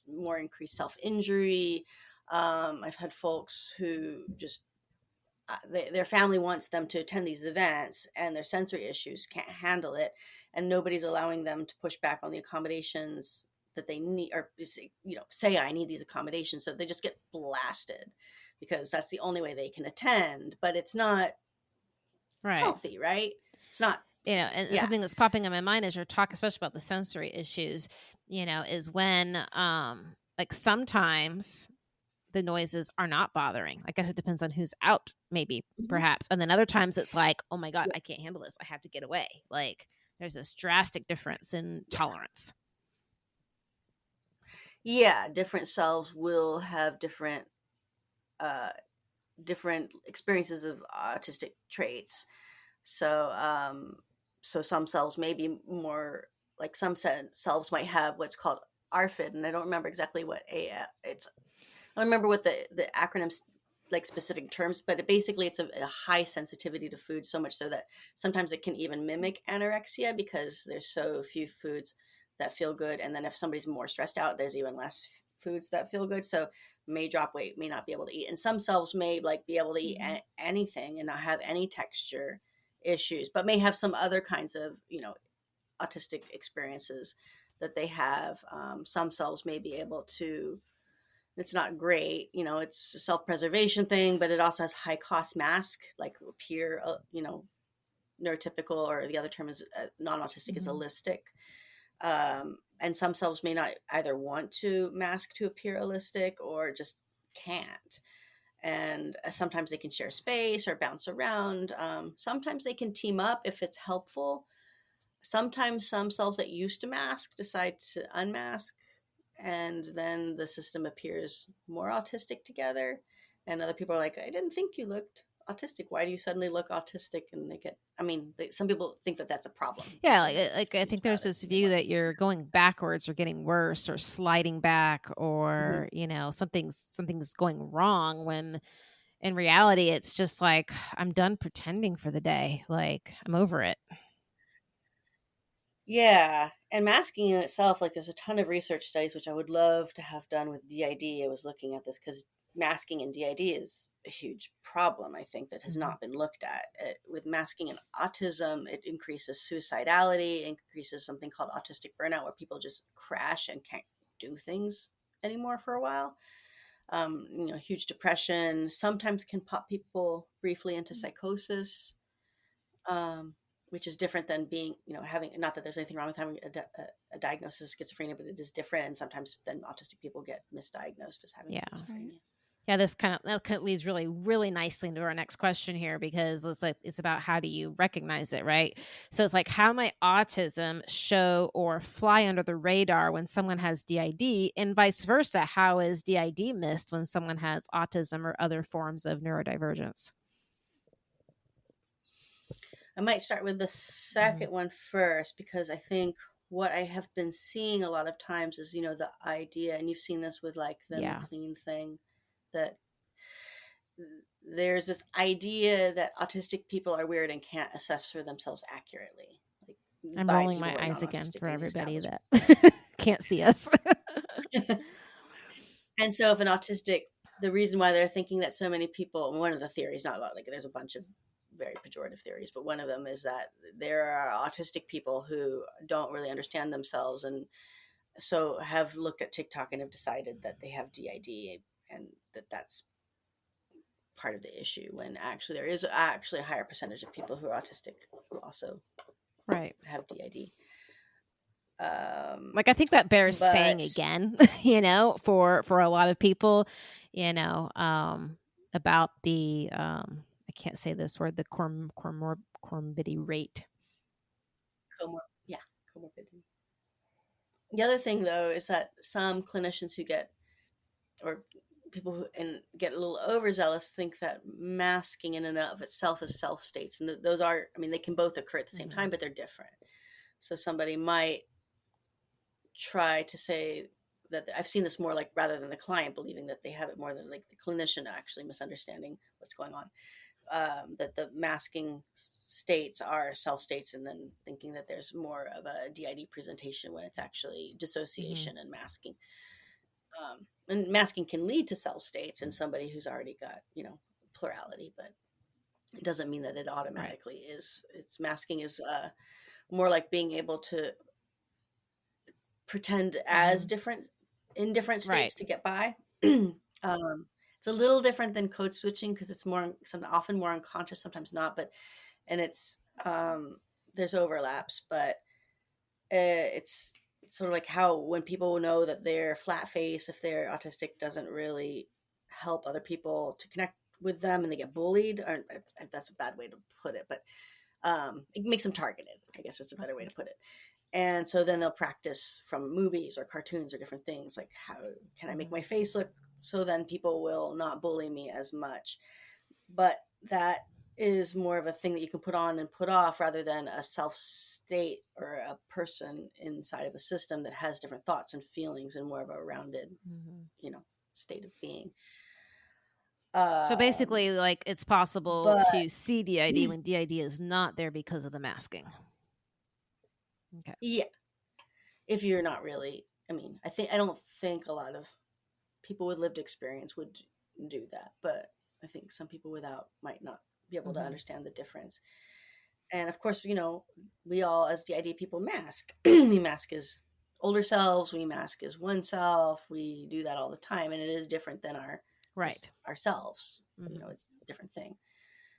C: more increased self-injury. I've had folks who just their family wants them to attend these events and their sensory issues can't handle it, and nobody's allowing them to push back on the accommodations that they need, or say I need these accommodations, so they just get blasted because that's the only way they can attend. But it's not healthy, right? It's not.
B: And something that's popping in my mind as you're talking, especially about the sensory issues, is when like sometimes the noises are not bothering. I guess it depends on who's out, maybe, perhaps. And then other times it's like, oh my God, I can't handle this. I have to get away. Like there's this drastic difference in tolerance.
C: Yeah, different selves will have different experiences of autistic traits. So some selves may be more like, some selves might have what's called ARFID, and I don't remember exactly what it's. I don't remember what the acronyms, like specific terms, but basically it's a high sensitivity to food, so much so that sometimes it can even mimic anorexia because there's so few foods that feel good. And then if somebody's more stressed out, there's even less foods that feel good. So may drop weight, may not be able to eat. And some selves may like be able to eat anything and not have any texture issues, but may have some other kinds of, autistic experiences that they have. Some selves may be able to, it's not great, it's a self-preservation thing, but it also has high cost mask, like appear, neurotypical, or the other term is non-autistic is allistic. And some selves may not either want to mask to appear allistic or just can't. And sometimes they can share space or bounce around. Sometimes they can team up if it's helpful. Sometimes some selves that used to mask decide to unmask, and then the system appears more autistic together. And other people are like, I didn't think you looked autistic. Why do you suddenly look autistic? And they get, some people think that that's a problem.
B: Yeah, like I think there's this view that you're going backwards or getting worse or sliding back, or something's going wrong, when in reality it's just like, I'm done pretending for the day. Like I'm over it.
C: Yeah. And masking in itself, like there's a ton of research studies, which I would love to have done with DID. I was looking at this because masking in DID is a huge problem, I think, that has not been looked at. With masking in autism, it increases suicidality, increases something called autistic burnout, where people just crash and can't do things anymore for a while. Huge depression sometimes can pop people briefly into psychosis. Which is different than being, having, not that there's anything wrong with having a diagnosis of schizophrenia, but it is different. And sometimes then autistic people get misdiagnosed as having schizophrenia.
B: Yeah, this kind of leads really, really nicely into our next question here, because it's about how do you recognize it, right? So it's like, how might autism show or fly under the radar when someone has DID, and vice versa? How is DID missed when someone has autism or other forms of neurodivergence?
C: I might start with the second one first, because I think what I have been seeing a lot of times is, the idea, and you've seen this with like the
B: Yeah.
C: McLean thing, that there's this idea that autistic people are weird and can't assess for themselves accurately, like
B: I'm
C: by
B: rolling
C: people
B: my
C: who are
B: eyes again
C: non-autistic
B: for
C: in the
B: everybody
C: establishment.
B: that can't see us.
C: And so if an autistic, the reason why they're thinking that so many people, one of the theories, not a lot, like there's a bunch of very pejorative theories, but one of them is that there are autistic people who don't really understand themselves, and so have looked at TikTok and have decided that they have DID, and that's part of the issue, when actually there is actually a higher percentage of people who are autistic who also
B: Right.
C: have DID.
B: Like, I think that bears saying
C: But
B: again, for a lot of people, about the, I can't say this word, the comorbidity rate.
C: yeah, comorbidity. The other thing, though, is that some clinicians who get, or people who get a little overzealous, think that masking in and of itself is self states, and those are, I mean, they can both occur at the same time, but they're different. So somebody might try to say that, I've seen this more like, rather than the client believing that they have it, more than like the clinician actually misunderstanding what's going on. That the masking states are self states, and then thinking that there's more of a DID presentation when it's actually dissociation and masking. And masking can lead to self states in somebody who's already got, plurality, but it doesn't mean that it automatically is. It's masking is more like being able to pretend as different in different states to get by. It's a little different than code switching, because it's often more unconscious, sometimes not, and it's there's overlaps, but it's sort of like how, when people know that they're flat face, if they're autistic, doesn't really help other people to connect with them, and they get bullied, or that's a bad way to put it, but it makes them targeted, I guess it's a better way to put it. And so then they'll practice from movies or cartoons or different things, like, how can I make my face look so then people will not bully me as much? But that is more of a thing that you can put on and put off, rather than a self state or a person inside of a system that has different thoughts and feelings and more of a rounded, state of being.
B: So basically, like, it's possible
C: But
B: to see DID when DID is not there because of the masking. Okay.
C: yeah, if you're not really, I don't think a lot of people with lived experience would do that, but I think some people without might not be able to understand the difference. And of course, we all as DID people mask. We mask as older selves, we mask as oneself, we do that all the time, and it is different than ourselves. It's a different thing.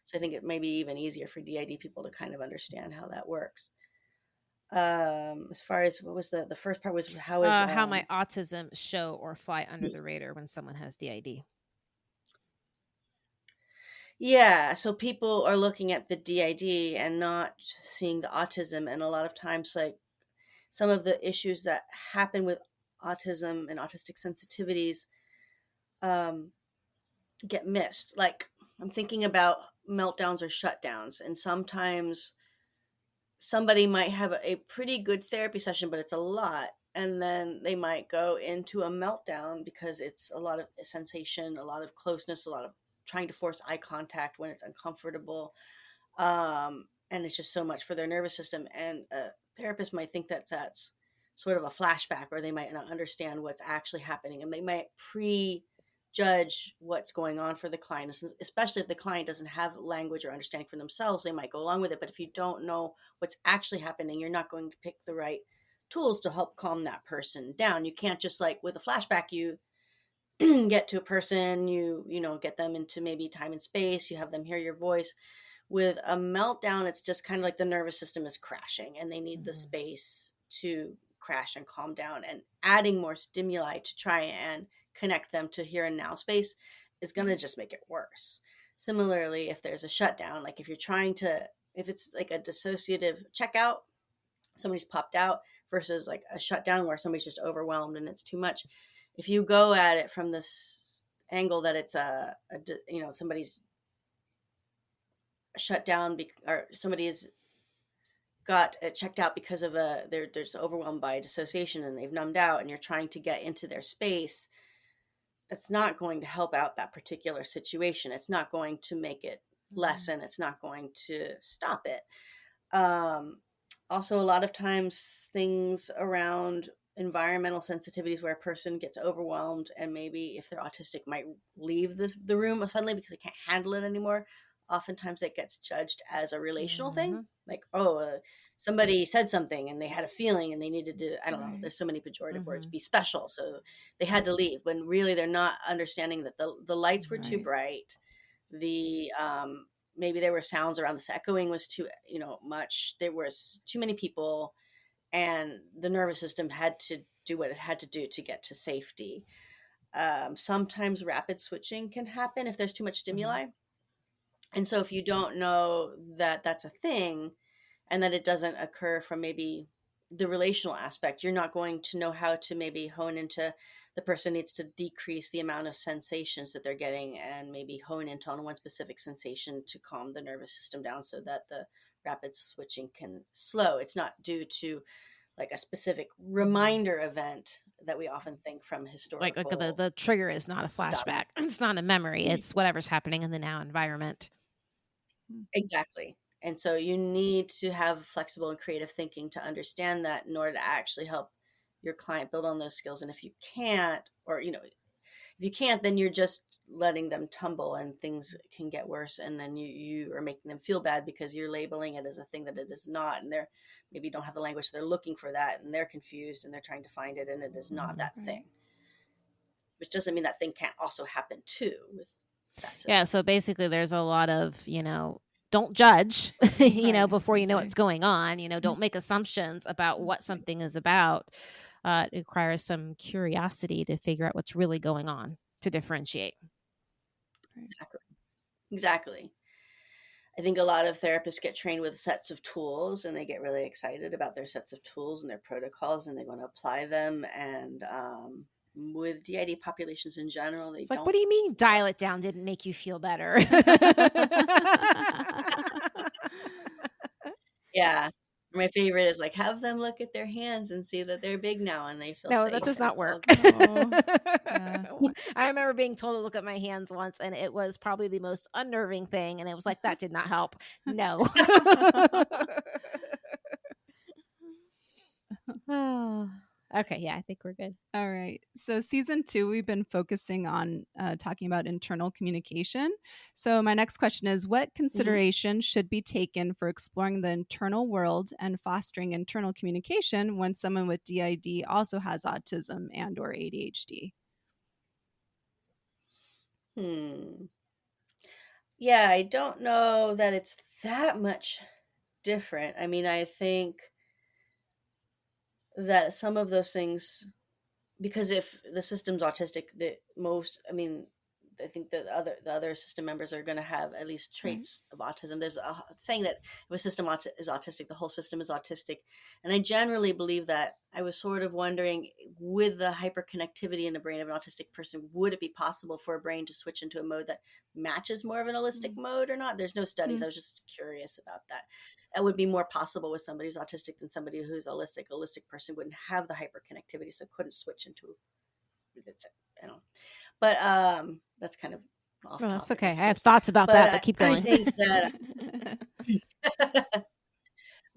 C: So I think it may be even easier for DID people to kind of understand how that works. As far as, what was the first part, was how
B: my autism show or fly under the radar when someone has DID.
C: Yeah, so people are looking at the DID and not seeing the autism, and a lot of times, like, some of the issues that happen with autism and autistic sensitivities get missed. Like, I'm thinking about meltdowns or shutdowns, and sometimes somebody might have a pretty good therapy session, but it's a lot, and then they might go into a meltdown because it's a lot of sensation, a lot of closeness, a lot of trying to force eye contact when it's uncomfortable, and it's just so much for their nervous system, and a therapist might think that that's sort of a flashback, or they might not understand what's actually happening, and they might prejudge what's going on for the client, especially if the client doesn't have language or understanding for themselves. They might go along with it, but if you don't know what's actually happening, you're not going to pick the right tools to help calm that person down. You can't just, like with a flashback, you get to a person, you get them into maybe time and space, you have them hear your voice. With a meltdown, it's just kind of like the nervous system is crashing, and they need the space to crash and calm down, and adding more stimuli to try and connect them to here and now space is going to just make it worse. Similarly, if there's a shutdown, like if it's like a dissociative checkout, somebody's popped out, versus like a shutdown where somebody's just overwhelmed and it's too much. If you go at it from this angle that it's somebody's shut down, or somebody is got checked out because of they're just overwhelmed by dissociation and they've numbed out, and you're trying to get into their space, that's not going to help out that particular situation. It's not going to make it lessen. It's not going to stop it. Also, a lot of times things around environmental sensitivities where a person gets overwhelmed and maybe if they're autistic might leave the room suddenly because they can't handle it anymore. Oftentimes it gets judged as a relational thing. Like, somebody said something and they had a feeling and they needed to, I don't know, there's so many pejorative words, be special. So they had to leave, when really they're not understanding that the lights were too bright. The, maybe there were sounds around this, echoing was too, much. There was too many people and the nervous system had to do what it had to do to get to safety. Sometimes rapid switching can happen if there's too much stimuli. And so if you don't know that that's a thing and that it doesn't occur from maybe the relational aspect, you're not going to know how to maybe hone into the person needs to decrease the amount of sensations that they're getting and maybe hone into on one specific sensation to calm the nervous system down so that the rapid switching can slow. It's not due to like a specific reminder event that we often think from historical.
B: Like the trigger is not a flashback.
C: Stuff.
B: It's not a memory. It's whatever's happening in the now environment.
C: Exactly. And so you need to have flexible and creative thinking to understand that in order to actually help your client build on those skills. And if you can't, or, if you can't, then you're just letting them tumble and things can get worse. And then you are making them feel bad because you're labeling it as a thing that it is not. And they're maybe don't have the language. So they're looking for that and they're confused and they're trying to find it. And it is not that thing, which doesn't mean that thing can't also happen too with that system.
B: Yeah. So basically there's a lot of, don't judge, before you know what's going on, don't make assumptions about what something is about. It requires some curiosity to figure out what's really going on to differentiate.
C: Exactly. I think a lot of therapists get trained with sets of tools and they get really excited about their sets of tools and their protocols and they want to apply them. And with DID populations in general, they don't.
B: Like, what do you mean dial it down didn't make you feel better?
C: Yeah. My favorite is like, have them look at their hands and see that they're big now and they feel
B: No,
C: safe.
B: that does not work.
A: Yeah.
B: I remember being told to look at my hands once and it was probably the most unnerving thing. And it was like, that did not help. No. Oh. Okay, yeah, I think we're good.
A: All right. So season 2, we've been focusing on talking about internal communication. So my next question is, what consideration should be taken for exploring the internal world and fostering internal communication when someone with DID also has autism and or ADHD?
C: Yeah, I don't know that it's that much different. I mean, I think that some of those things, because if the system's autistic, I think that the other system members are going to have at least traits of autism. There's a saying that if a system is autistic, the whole system is autistic. And I generally believe that. I was sort of wondering, with the hyperconnectivity in the brain of an autistic person, would it be possible for a brain to switch into a mode that matches more of an holistic mode or not? There's no studies. I was just curious about that. That would be more possible with somebody who's autistic than somebody who's holistic. A holistic person wouldn't have the hyperconnectivity, so couldn't switch into that's it. I don't know. But that's kind of off topic.
B: That's okay. I have thoughts about that, but keep going.
C: I think that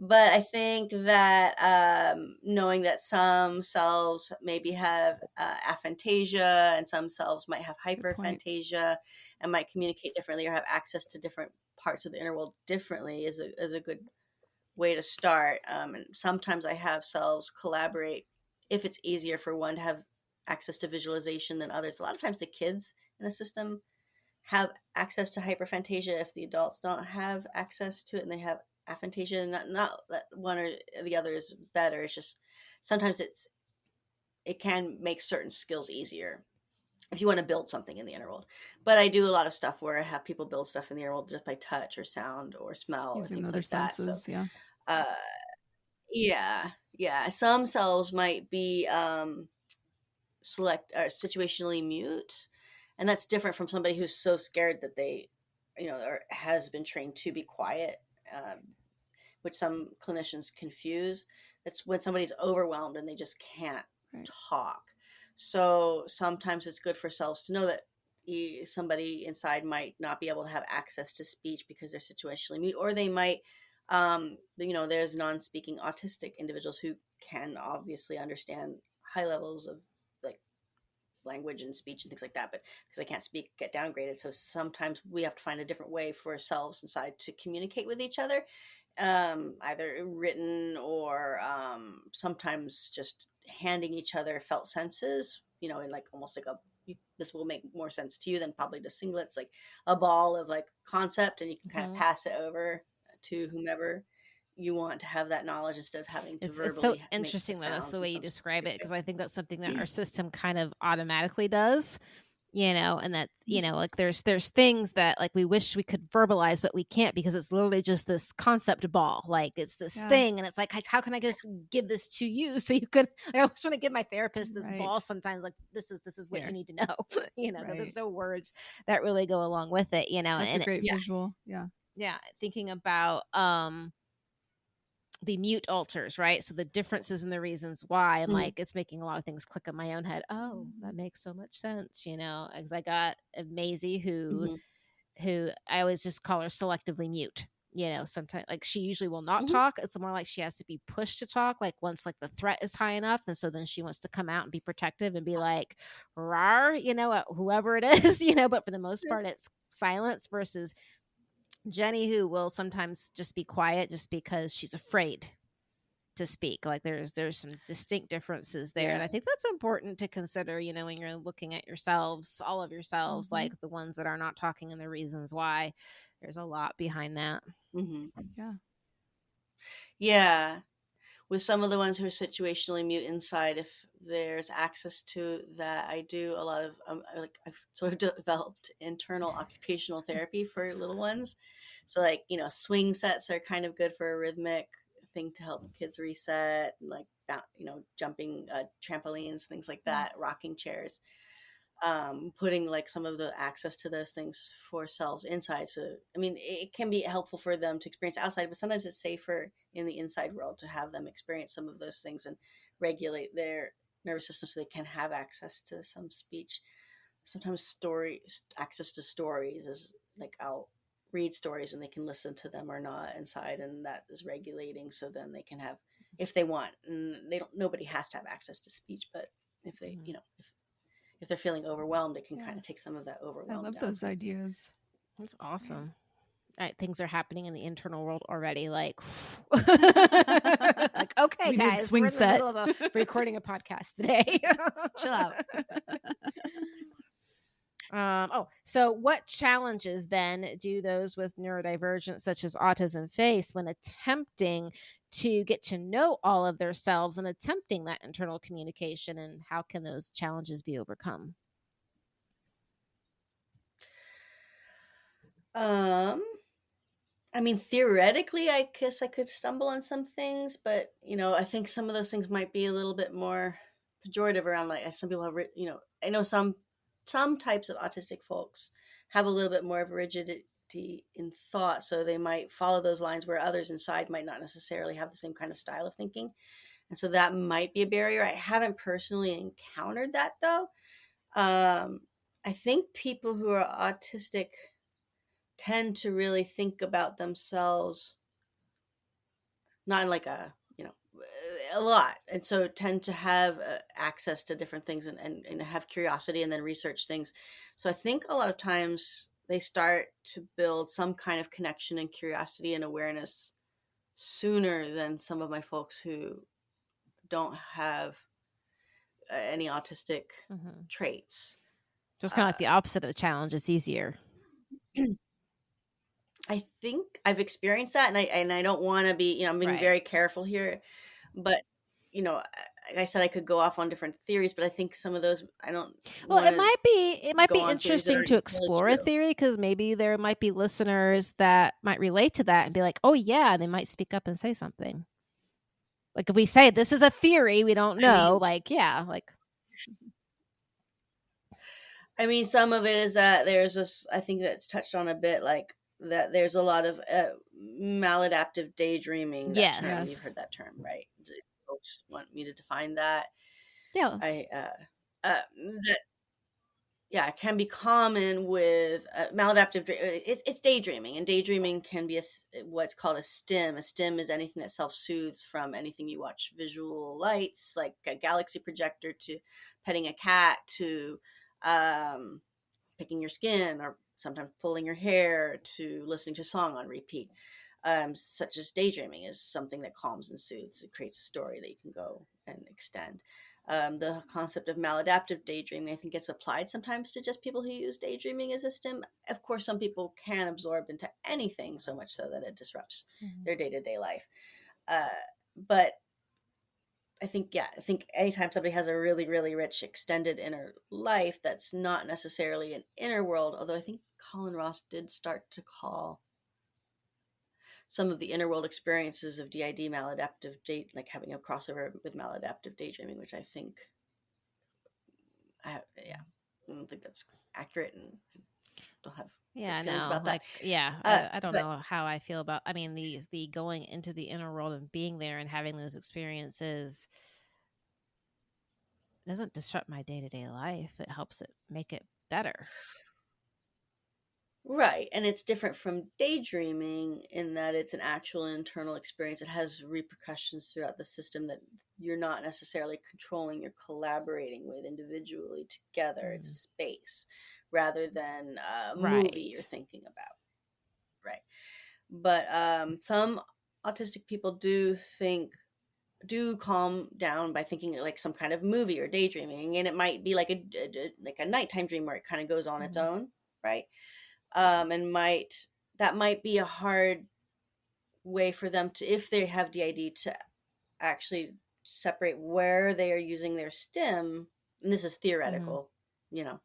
C: but I think that knowing that some cells maybe have aphantasia and some cells might have hyperphantasia and might communicate differently or have access to different parts of the inner world differently is a good way to start. And sometimes I have cells collaborate if it's easier for one to have access to visualization than others. A lot of times the kids in a system have access to hyperphantasia if the adults don't have access to it and they have aphantasia. Not that one or the other is better. It's just sometimes it can make certain skills easier if you want to build something in the inner world. But I do a lot of stuff where I have people build stuff in the inner world just by touch or sound or smell or things like
A: senses,
C: that. So, yeah. Some cells might be situationally mute, and that's different from somebody who's so scared that they, or has been trained to be quiet, which some clinicians confuse. It's when somebody's overwhelmed and they just can't talk. So sometimes it's good for selves to know that somebody inside might not be able to have access to speech because they're situationally mute, or they might, there's non-speaking autistic individuals who can obviously understand high levels of like language and speech and things like that, but because they can't speak, get downgraded. So sometimes we have to find a different way for ourselves inside to communicate with each other, either written or sometimes just handing each other felt senses, in like almost like this will make more sense to you than probably to singlets, like a ball of like concept, and you can kind of pass it over to whomever you want to have that knowledge instead of having to verbally.
B: It's so interesting that that's the way you describe it, because I think that's something that our system kind of automatically does, and that, like there's things that like we wish we could verbalize, but we can't, because it's literally just this concept ball. Like it's this thing, and it's like, how can I just give this to you so you could, I always want to give my therapist this ball sometimes, like this is what you need to know. There's no words that really go along with it,
A: That's
B: and
A: a great visual.
B: Thinking about the mute alters, right? So the differences in the reasons why, and like it's making a lot of things click in my own head. Oh, that makes so much sense, because I got a Maisie who I always just call her selectively mute. Sometimes like she usually will not talk. It's more like she has to be pushed to talk, like once like the threat is high enough, and so then she wants to come out and be protective and be like rawr, whoever it is, but for the most part it's silence, versus Jenny, who will sometimes just be quiet just because she's afraid to speak. Like there's some distinct differences there. And I think that's important to consider, when you're looking at yourselves, all of yourselves, like the ones that are not talking and the reasons why. There's a lot behind that.
C: Yeah. With some of the ones who are situationally mute inside, if there's access to that, I do a lot of I've sort of developed internal occupational therapy for little ones. So like, swing sets are kind of good for a rhythmic thing to help kids reset, like jumping trampolines, things like that, rocking chairs. Putting like some of the access to those things for selves inside. So, I mean, it can be helpful for them to experience outside, but sometimes it's safer in the inside world to have them experience some of those things and regulate their nervous system so they can have access to some speech. Sometimes access to stories is like, I'll read stories and they can listen to them or not inside, and that is regulating. So then they can have, if they want, and nobody has to have access to speech, but if they, if they're feeling overwhelmed, it can kind of take some of that overwhelm.
A: I love those ideas.
B: That's awesome. All right, things are happening in the internal world already. Like, like okay, guys, we're in the middle of recording a podcast today. Chill out. So what challenges then do those with neurodivergence, such as autism, face when attempting to get to know all of themselves and attempting that internal communication, and how can those challenges be overcome?
C: I mean, theoretically, I guess I could stumble on some things, but I think some of those things might be a little bit more pejorative around, like some people have, I know some types of autistic folks have a little bit more of rigidity in thought, so they might follow those lines where others inside might not necessarily have the same kind of style of thinking, and so that might be a barrier. I haven't personally encountered that though. I think people who are autistic tend to really think about themselves not in like a lot, and so tend to have access to different things and have curiosity and then research things. So I think a lot of times they start to build some kind of connection and curiosity and awareness sooner than some of my folks who don't have any autistic traits.
B: Just kind of like the opposite of the challenge. It's easier.
C: I think I've experienced that, and I don't want to be, I'm being very careful here, but like I said, I could go off on different theories, but I think some of those I don't.
B: Well, it might be interesting to explore a theory, because maybe there might be listeners that might relate to that and be like, "Oh yeah," and they might speak up and say something. Like if we say this is a theory, we don't know.
C: I mean, some of it is that there's this, I think that's touched on a bit, like that there's a lot of maladaptive daydreaming, that term.
B: Yes.
C: You've heard that term, right? Do folks want me to define that?
B: Yeah.
C: I that yeah, it can be common with maladaptive. It's daydreaming, and daydreaming can be what's called a stim. A stim is anything that self-soothes, from anything you watch visual lights, like a galaxy projector, to petting a cat, to um, picking your skin, or sometimes pulling your hair, to listening to a song on repeat. Such as daydreaming is something that calms and soothes. It creates a story that you can go and extend. The concept of maladaptive daydreaming, I think, gets applied sometimes to just people who use daydreaming as a stim. Of course, some people can absorb into anything, so much so that it disrupts their day-to-day life. But I think anytime somebody has a really, really rich extended inner life, that's not necessarily an inner world, although I think Colin Ross did start to call some of the inner world experiences of DID maladaptive like having a crossover with maladaptive daydreaming, which I think, I don't think that's accurate, and I don't have
B: Yeah,
C: feelings
B: no,
C: about that.
B: like, yeah, I don't
C: But
B: know how I feel about, I mean, the going into the inner world and being there and having those experiences doesn't disrupt my day-to-day life. It helps it make it better.
C: right, and it's different from daydreaming in that it's an actual internal experience. It has repercussions throughout the system that you're not necessarily controlling, you're collaborating with individually together. It's a space rather than a movie
B: Right.
C: you're thinking about. Right. But some autistic people do calm down by thinking like some kind of movie or daydreaming, and it might be like a nighttime dream where it kind of goes on its own, right? And that might be a hard way for them to, if they have DID, to actually separate where they are using their stim. And this is theoretical, you know.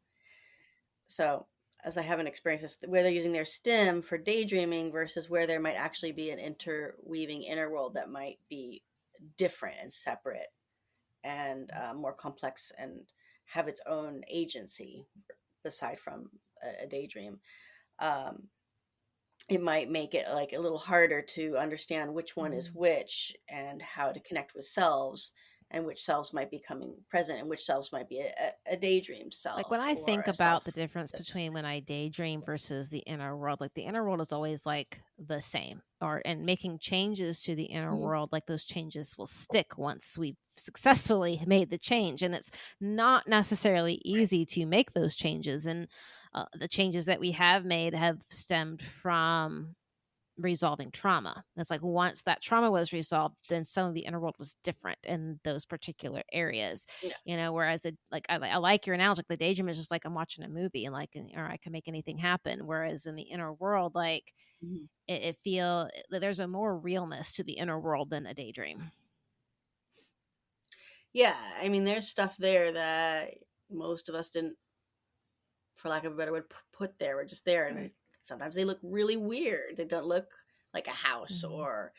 C: So, as I haven't experienced this, where they're using their stim for daydreaming versus where there might actually be an interweaving inner world that might be different and separate and more complex and have its own agency aside from a daydream. Um, it might make it like a little harder to understand which one is which and how to connect with selves, and which selves might be coming present and which selves might be a daydream
B: Like, when
C: self,
B: I
C: or
B: think
C: a
B: about the
C: self
B: difference
C: that's
B: between when I daydream versus the inner world, like the inner world is always like the same, and making changes to the inner
C: Mhm.
B: world, like those changes will stick once we've successfully made the change. And it's not necessarily easy to make those changes. And the changes that we have made have stemmed from resolving trauma. It's like once that trauma was resolved, then suddenly the inner world was different in those particular areas,
C: Yeah.
B: whereas I like your analogy, like the daydream is just like I'm watching a movie, and or I can make anything happen. Whereas in the inner world, like
C: Mhm.
B: it feel there's a more realness to the inner world than a daydream.
C: Yeah, I mean, there's stuff there that most of us didn't, for lack of a better word, put there. We're just there, and
B: Right.
C: sometimes they look really weird. They don't look like a house
B: Mhm.
C: or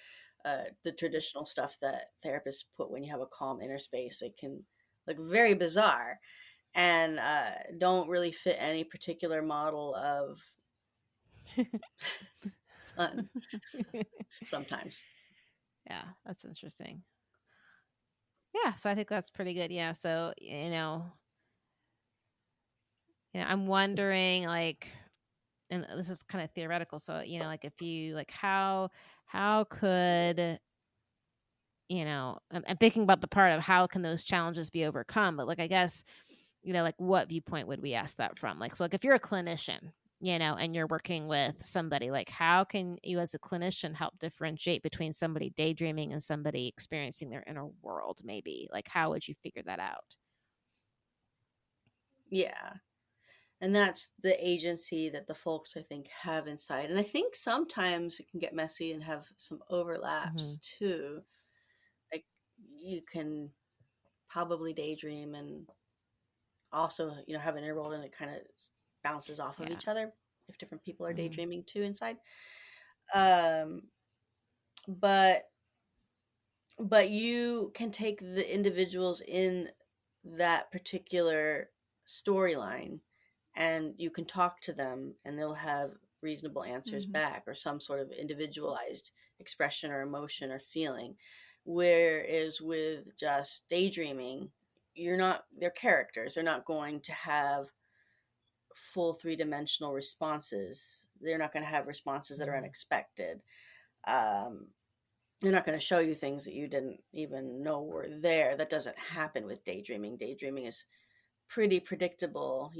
C: the traditional stuff that therapists put when you have a calm inner space. It can look very bizarre and don't really fit any particular model of fun sometimes.
B: Yeah, that's interesting. Yeah, so I think that's pretty good. Yeah, so I'm wondering, like, and this is kind of theoretical, so like if you like how could I'm thinking about the part of how can those challenges be overcome, but like I guess like what viewpoint would we ask that from? Like, so like if you're a clinician, and you're working with somebody, like how can you as a clinician help differentiate between somebody daydreaming and somebody experiencing their inner world? Maybe like how would you figure that out?
C: Yeah. And that's the agency that the folks, I think, have inside. And I think sometimes it can get messy and have some
B: Hmm.
C: overlaps too. Like, you can probably daydream and also, have an inner world, and it kind of bounces off of
B: Yeah.
C: each other if different people are
B: Hmm.
C: daydreaming too inside. Um, but you can take the individuals in that particular storyline, and you can talk to them, and they'll have reasonable answers back, or some sort of individualized expression or emotion or feeling. Whereas with just daydreaming, they're characters. They're not going to have full three-dimensional responses. They're not going to have responses that are unexpected. They're not going to show you things that you didn't even know were there. That doesn't happen with daydreaming. Daydreaming is pretty predictable,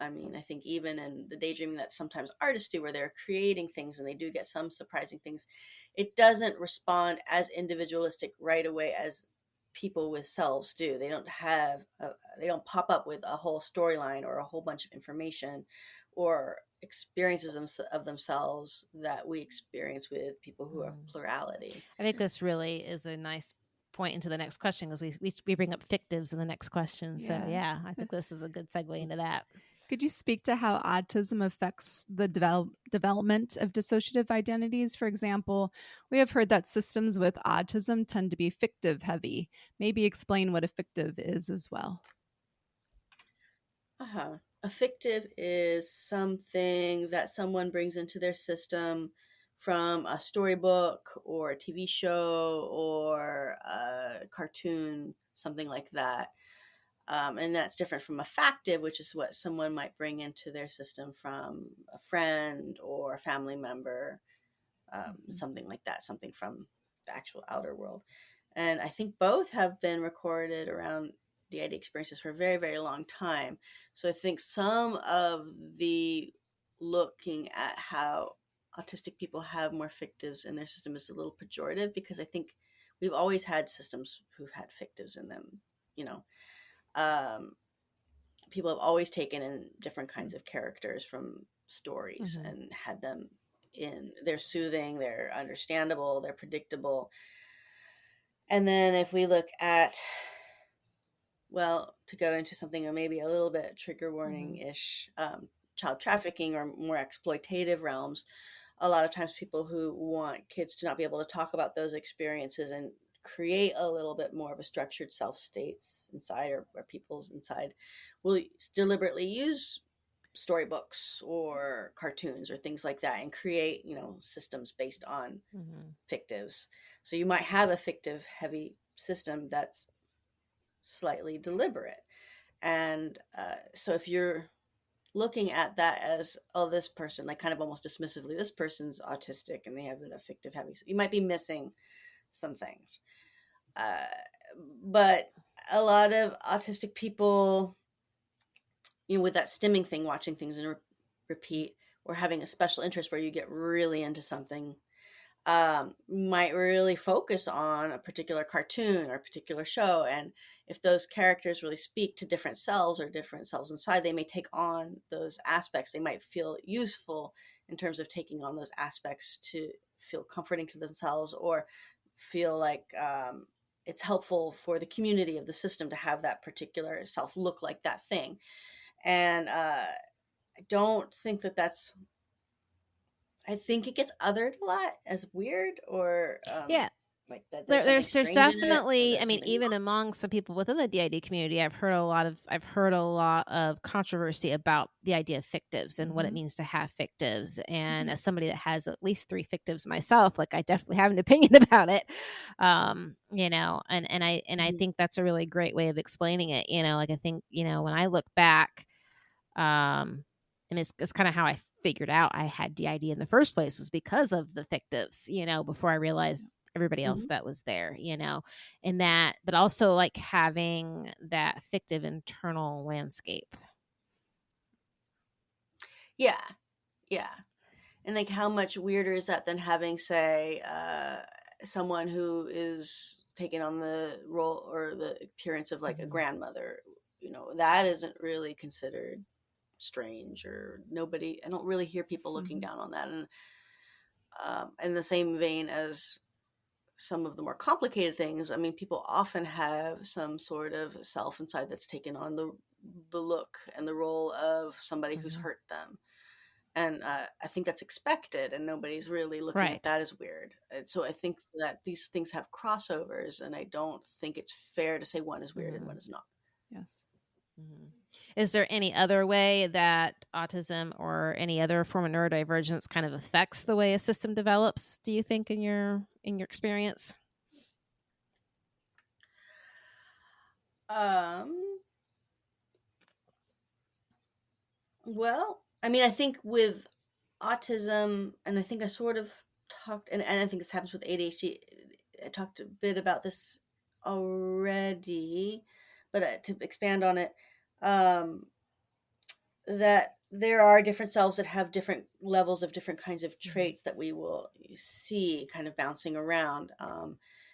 C: I mean, I think even in the daydreaming that sometimes artists do, where they're creating things and they do get some surprising things, it doesn't respond as individualistic right away as people with selves do. They don't pop up with a whole storyline or a whole bunch of information or experiences of themselves that we experience with people who have plurality.
B: I think this really is a nice point into the next question, because we bring up fictives in the next question. So yeah, I think this is a good segue into that.
A: Could you speak to how autism affects the development of dissociative identities? For example, we have heard that systems with autism tend to be fictive heavy. Maybe explain what a fictive is as well.
C: A fictive is something that someone brings into their system from a storybook or a TV show or a cartoon, something like that. And that's different from a factive, which is what someone might bring into their system from a friend or a family member, something like that, something from the actual outer world. And I think both have been recorded around DID experiences for a very, very long time. So I think some of the looking at how autistic people have more fictives in their system is a little pejorative, because I think we've always had systems who've had fictives in them, people have always taken in different kinds of characters from stories and had them in. They're soothing, they're understandable, they're predictable. And then if we look at, well, to go into something maybe a little bit trigger warning-ish, child trafficking or more exploitative realms, a lot of times people who want kids to not be able to talk about those experiences and create a little bit more of a structured self states inside, or people's inside, will deliberately use storybooks or cartoons or things like that and create, systems based on fictives. So you might have a fictive heavy system that's slightly deliberate. And so if you're looking at that as, oh, this person, like kind of almost dismissively, this person's autistic and they have an fictive heavy, you might be missing some things. But a lot of autistic people, with that stimming thing, watching things in repeat, or having a special interest where you get really into something, might really focus on a particular cartoon or a particular show. And if those characters really speak to different selves or different selves inside, they may take on those aspects. They might feel useful in terms of taking on those aspects to feel comforting to themselves, or feel like it's helpful for the community of the system to have that particular self look like that thing. And I don't think I think it gets othered a lot as weird, or like that
B: there's definitely, I mean, even
C: wrong.
B: among some people within the DID community, I've heard a lot of controversy about the idea of fictives and what it means to have fictives. And as somebody that has at least 3 fictives myself, like I definitely have an opinion about it. And I think that's a really great way of explaining it. Like I think, when I look back, and it's kind of how I figured out I had DID in the first place, was because of the fictives, before I realized everybody else that was there, and that, but also like having that fictive internal landscape.
C: Yeah. And like, how much weirder is that than having, say, someone who is taking on the role or the appearance of like a grandmother, that isn't really considered strange, or I don't really hear people looking down on that. And in the same vein as some of the more complicated things, I mean, people often have some sort of self inside that's taken on the look and the role of somebody who's hurt them. And I think that's expected, and nobody's really looking at that as weird. And so I think that these things have crossovers, and I don't think it's fair to say one is weird and one is not.
A: Yes.
B: Mhm. Is there any other way that autism or any other form of neurodivergence kind of affects the way a system develops, do you think, in your experience?
C: Um, well, I mean, I think with autism, and I think I sort of talked, and I think this happens with ADHD. I talked a bit about this already, but to expand on it, um, that there are different selves that have different levels of different kinds of traits that we will see kind of bouncing around.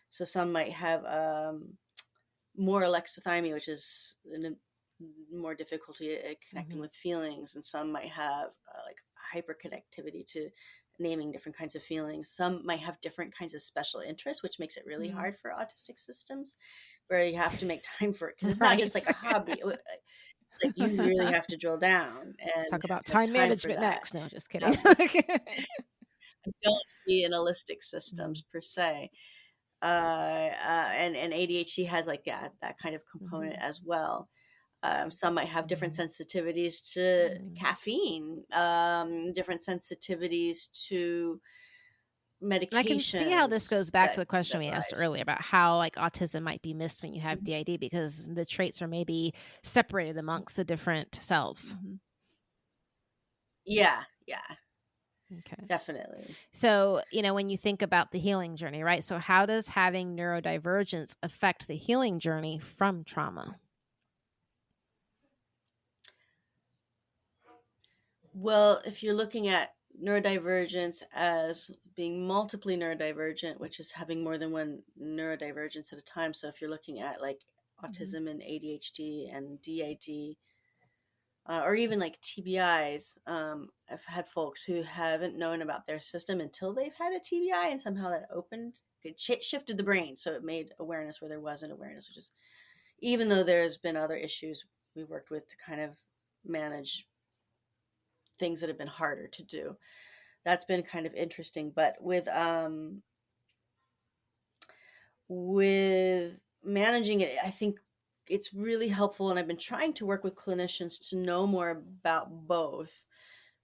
C: So some might have more alexithymia, which is more difficulty at connecting
B: Mhm.
C: with feelings, and some might have like hyperconnectivity to naming different kinds of feelings. Some might have different kinds of special interests, which makes it really
B: Mhm.
C: hard for autistic systems, where you have to make time for it because it's not
B: Right.
C: just like a hobby. It's like you really have to drill down
B: Let's
C: and
B: talk
C: have
B: about
C: to have
B: time
C: time for
B: management
C: that.
B: next. No, just
C: Um,
B: kidding.
C: I don't see in holistic
B: Mhm.
C: systems per se. And ADHD has like, yeah, that kind of component
B: Mhm.
C: as well. Some might have different
B: Mhm.
C: sensitivities to
B: Mhm.
C: caffeine, different sensitivities to
B: And I can see how this goes
C: medications
B: back to
C: that
B: the question we asked
C: rise.
B: earlier about how like autism might be missed when you have
C: Mhm.
B: DID because the traits are maybe separated amongst the different selves.
C: Mhm. Yeah, yeah,
B: Okay.
C: definitely.
B: So, when you think about the healing journey, right? So, how does having neurodivergence affect the healing journey from trauma?
C: Well, if you're looking at neurodivergence as being multiply neurodivergent, which is having more than one neurodivergence at a time. So if you're looking at like
B: Mhm.
C: autism and ADHD and DID, or even like TBIs, I've had folks who haven't known about their system until they've had a TBI, and somehow that shifted the brain. So it made awareness where there wasn't awareness, which is, even though there's been other issues we've worked with to kind of manage things that have been harder to do. That's been kind of interesting. But with managing it, I think it's really helpful, and I've been trying to work with clinicians to know more about both,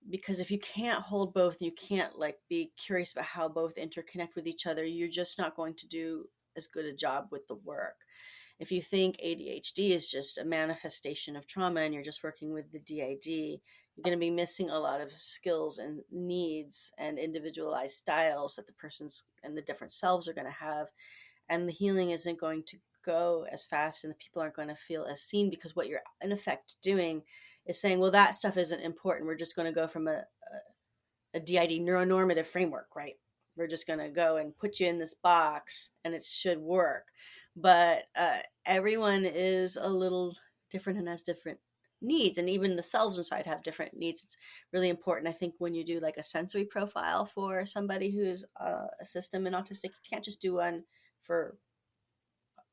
C: because if you can't hold both and you can't like be curious about how both interconnect with each other, you're just not going to do as good a job with the work. If you think ADHD is just a manifestation of trauma and you're just working with the DID, you're going to be missing a lot of skills and needs and individualized styles that the person's and the different selves are going to have. And the healing isn't going to go as fast, and the people aren't going to feel as seen, because what you're in effect doing is saying, well, that stuff isn't important. We're just going to go from a DID neuronormative framework, right? We're just going to go and put you in this box and it should work. But everyone is a little different and has different needs. And even the selves inside have different needs. It's really important, I think, when you do like a sensory profile for somebody who's a system and autistic, you can't just do one for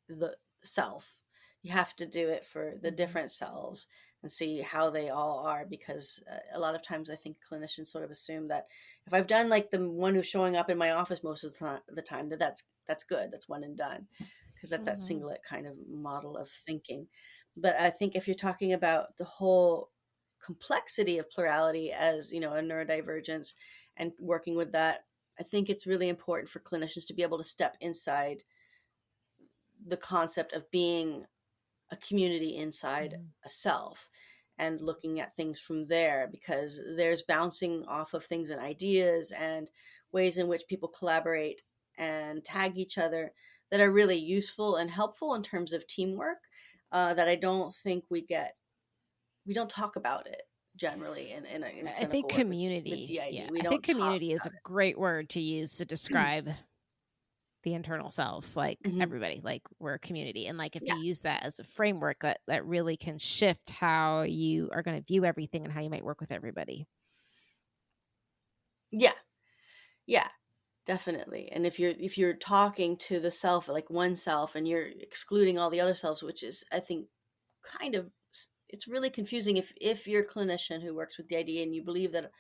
C: the self. You have to do it for the
B: Mhm.
C: different selves and see how they all are, because a lot of times I think clinicians sort of assume that if I've done like the one who's showing up in my office most of the time, that's good, that's one and done, because that's that
B: Mhm.
C: singlet kind of model of thinking. But I think if you're talking about the whole complexity of plurality as, a neurodivergence and working with that, I think it's really important for clinicians to be able to step inside the concept of being a community inside
B: Mhm.
C: a self and looking at things from there, because there's bouncing off of things and ideas and ways in which people collaborate and tag each other that are really useful and helpful in terms of teamwork, that I don't think we don't talk about it generally in
B: I think
C: clinical work with
B: community, yeah.
C: DID. We
B: I think
C: don't talk
B: community is a
C: about
B: great word to use to
C: it.
B: describe the internal selves, like
C: Hmm.
B: everybody, like we're a community. And like if
C: Yeah,
B: you use that as a framework, that really can shift how you are going to view everything and how you might work with everybody.
C: yeah, yeah. Definitely. And if you're talking to the self, like one self, and you're excluding all the other selves, which is, I think, kind of, it's really confusing if you're a clinician who works with the idea and you believe that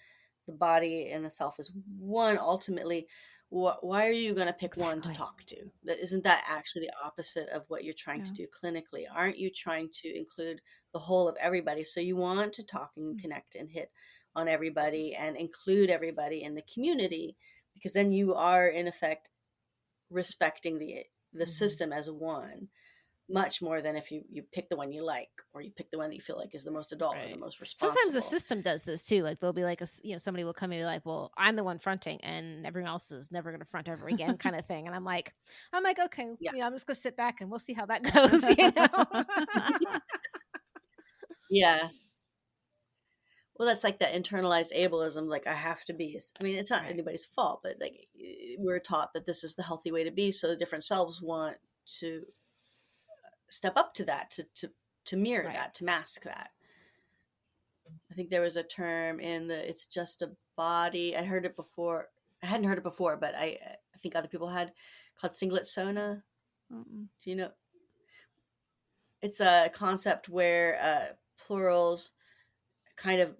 C: the body and the self is one ultimately. Why are you going to pick one to
B: Exactly.
C: talk to? Isn't that actually the opposite of what you're trying
A: Yeah.
C: to do clinically? Aren't you trying to include the whole of everybody? So you want to talk and connect and hit on everybody and include everybody in the community, because then you are in effect respecting the system as one, much more than if you pick the one you like, or you pick the one that you feel like is the most adult or the
B: Right.
C: most
B: Sometimes the
C: responsible.
B: system does this too. Like there'll be like somebody will come and be like, "Well, I'm the one fronting, and everyone else is never going to front ever again," kind of thing. And I'm like, okay,
C: Yeah.
B: I'm just gonna sit back and we'll see how that goes.
C: Yeah. Well, that's like that internalized ableism. Like, I have to be. I mean, it's not
B: Right.
C: anybody's fault, but like we're taught that this is the healthy way to be. So the different selves want to step up to that, to mirror
B: Right.
C: that, to mask that. I think there was a term in the "It's Just a Body." I heard it before. I hadn't heard it before, but I think other people had, called singlet sona.
A: Mm-mm.
C: Do you know? It's a concept where plurals kind of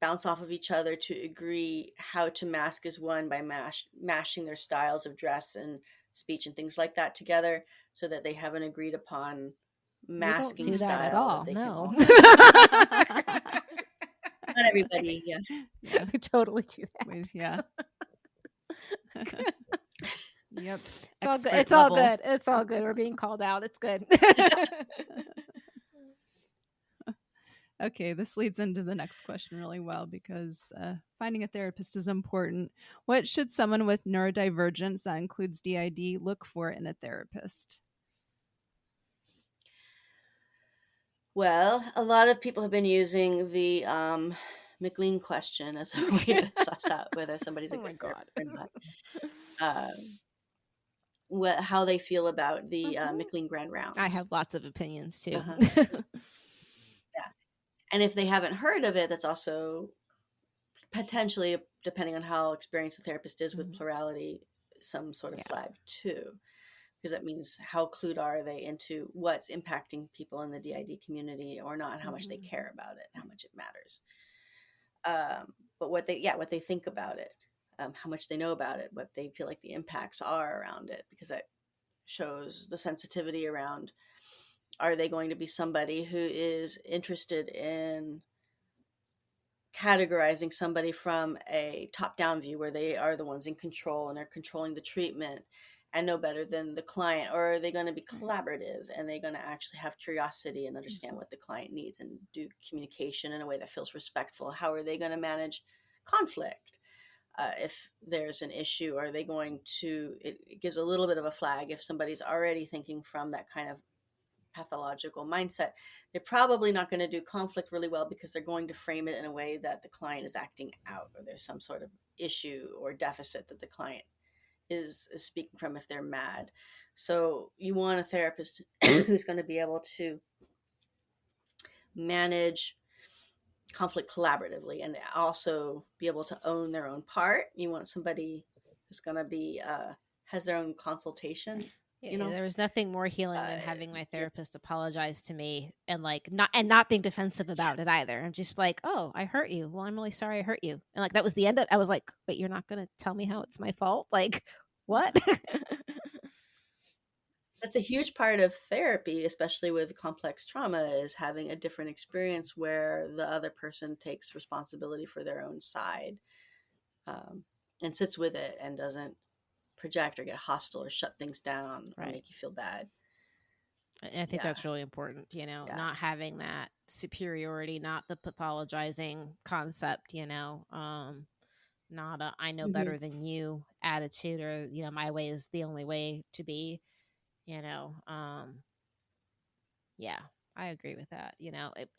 C: bounce off of each other to agree how to mask as one by mashing their styles of dress and speech and things like that together, so that they have an agreed upon
B: We don't
C: masking
B: do that at
C: style that
B: all.
C: they can
B: No.
C: all. Not everybody, yeah.
A: Yeah.
B: We totally do that.
A: Yeah. Yep.
B: It's all good.
A: Expert
B: It's all
A: level.
B: good. It's all good. We're being called out. It's good.
A: Okay, this leads into the next question really well, because finding a therapist is important. What should someone with neurodivergence, that includes DID, look for in a therapist?
C: Well, a lot of people have been using the McLean question as a way to suss out whether somebody's a
B: Oh my
C: good
B: God.
C: therapist or not. How they feel about the McLean Grand Rounds.
B: I have lots of opinions too.
C: Uh-huh. Yeah. And if they haven't heard of it, that's also potentially, depending on how experienced the therapist is with plurality, some sort of
B: Yeah.
C: flag too. Because that means how clued are they into what's impacting people in the DID community or not, and how much they care about it, how much it matters. But what they think about it, how much they know about it, what they feel like the impacts are around it, because that shows the sensitivity around, are they going to be somebody who is interested in categorizing somebody from a top-down view where they are the ones in control and are controlling the treatment and know better than the client, or are they going to be collaborative and they're going to actually have curiosity and understand what the client needs and do communication in a way that feels respectful? How are they going to manage conflict if there's an issue? Are they going to, it gives a little bit of a flag if somebody's already thinking from that kind of pathological mindset. They're probably not going to do conflict really well, because they're going to frame it in a way that the client is acting out, or there's some sort of issue or deficit that the client is speaking from if they're mad. So you want a therapist who's going to be able to manage conflict collaboratively and also be able to own their own part. You want somebody who's going to be has their own consultation.
B: There was nothing more healing than having my
C: Yeah.
B: therapist apologize to me and not being defensive about it either. I'm just like, "Oh, I hurt you. Well, I'm really sorry I hurt you." And like that was the end of. I was like, "Wait, you're not going to tell me how it's my fault?" Like, what?
C: That's a huge part of therapy, especially with complex trauma, is having a different experience where the other person takes responsibility for their own side, and sits with it and doesn't project or get hostile or shut things down or
B: Right.
C: make you feel bad.
B: And I think that's really important,
C: Yeah.
B: not having that superiority, not the pathologizing concept, not a I know better than you attitude, or, my way is the only way to be, yeah, I agree with that,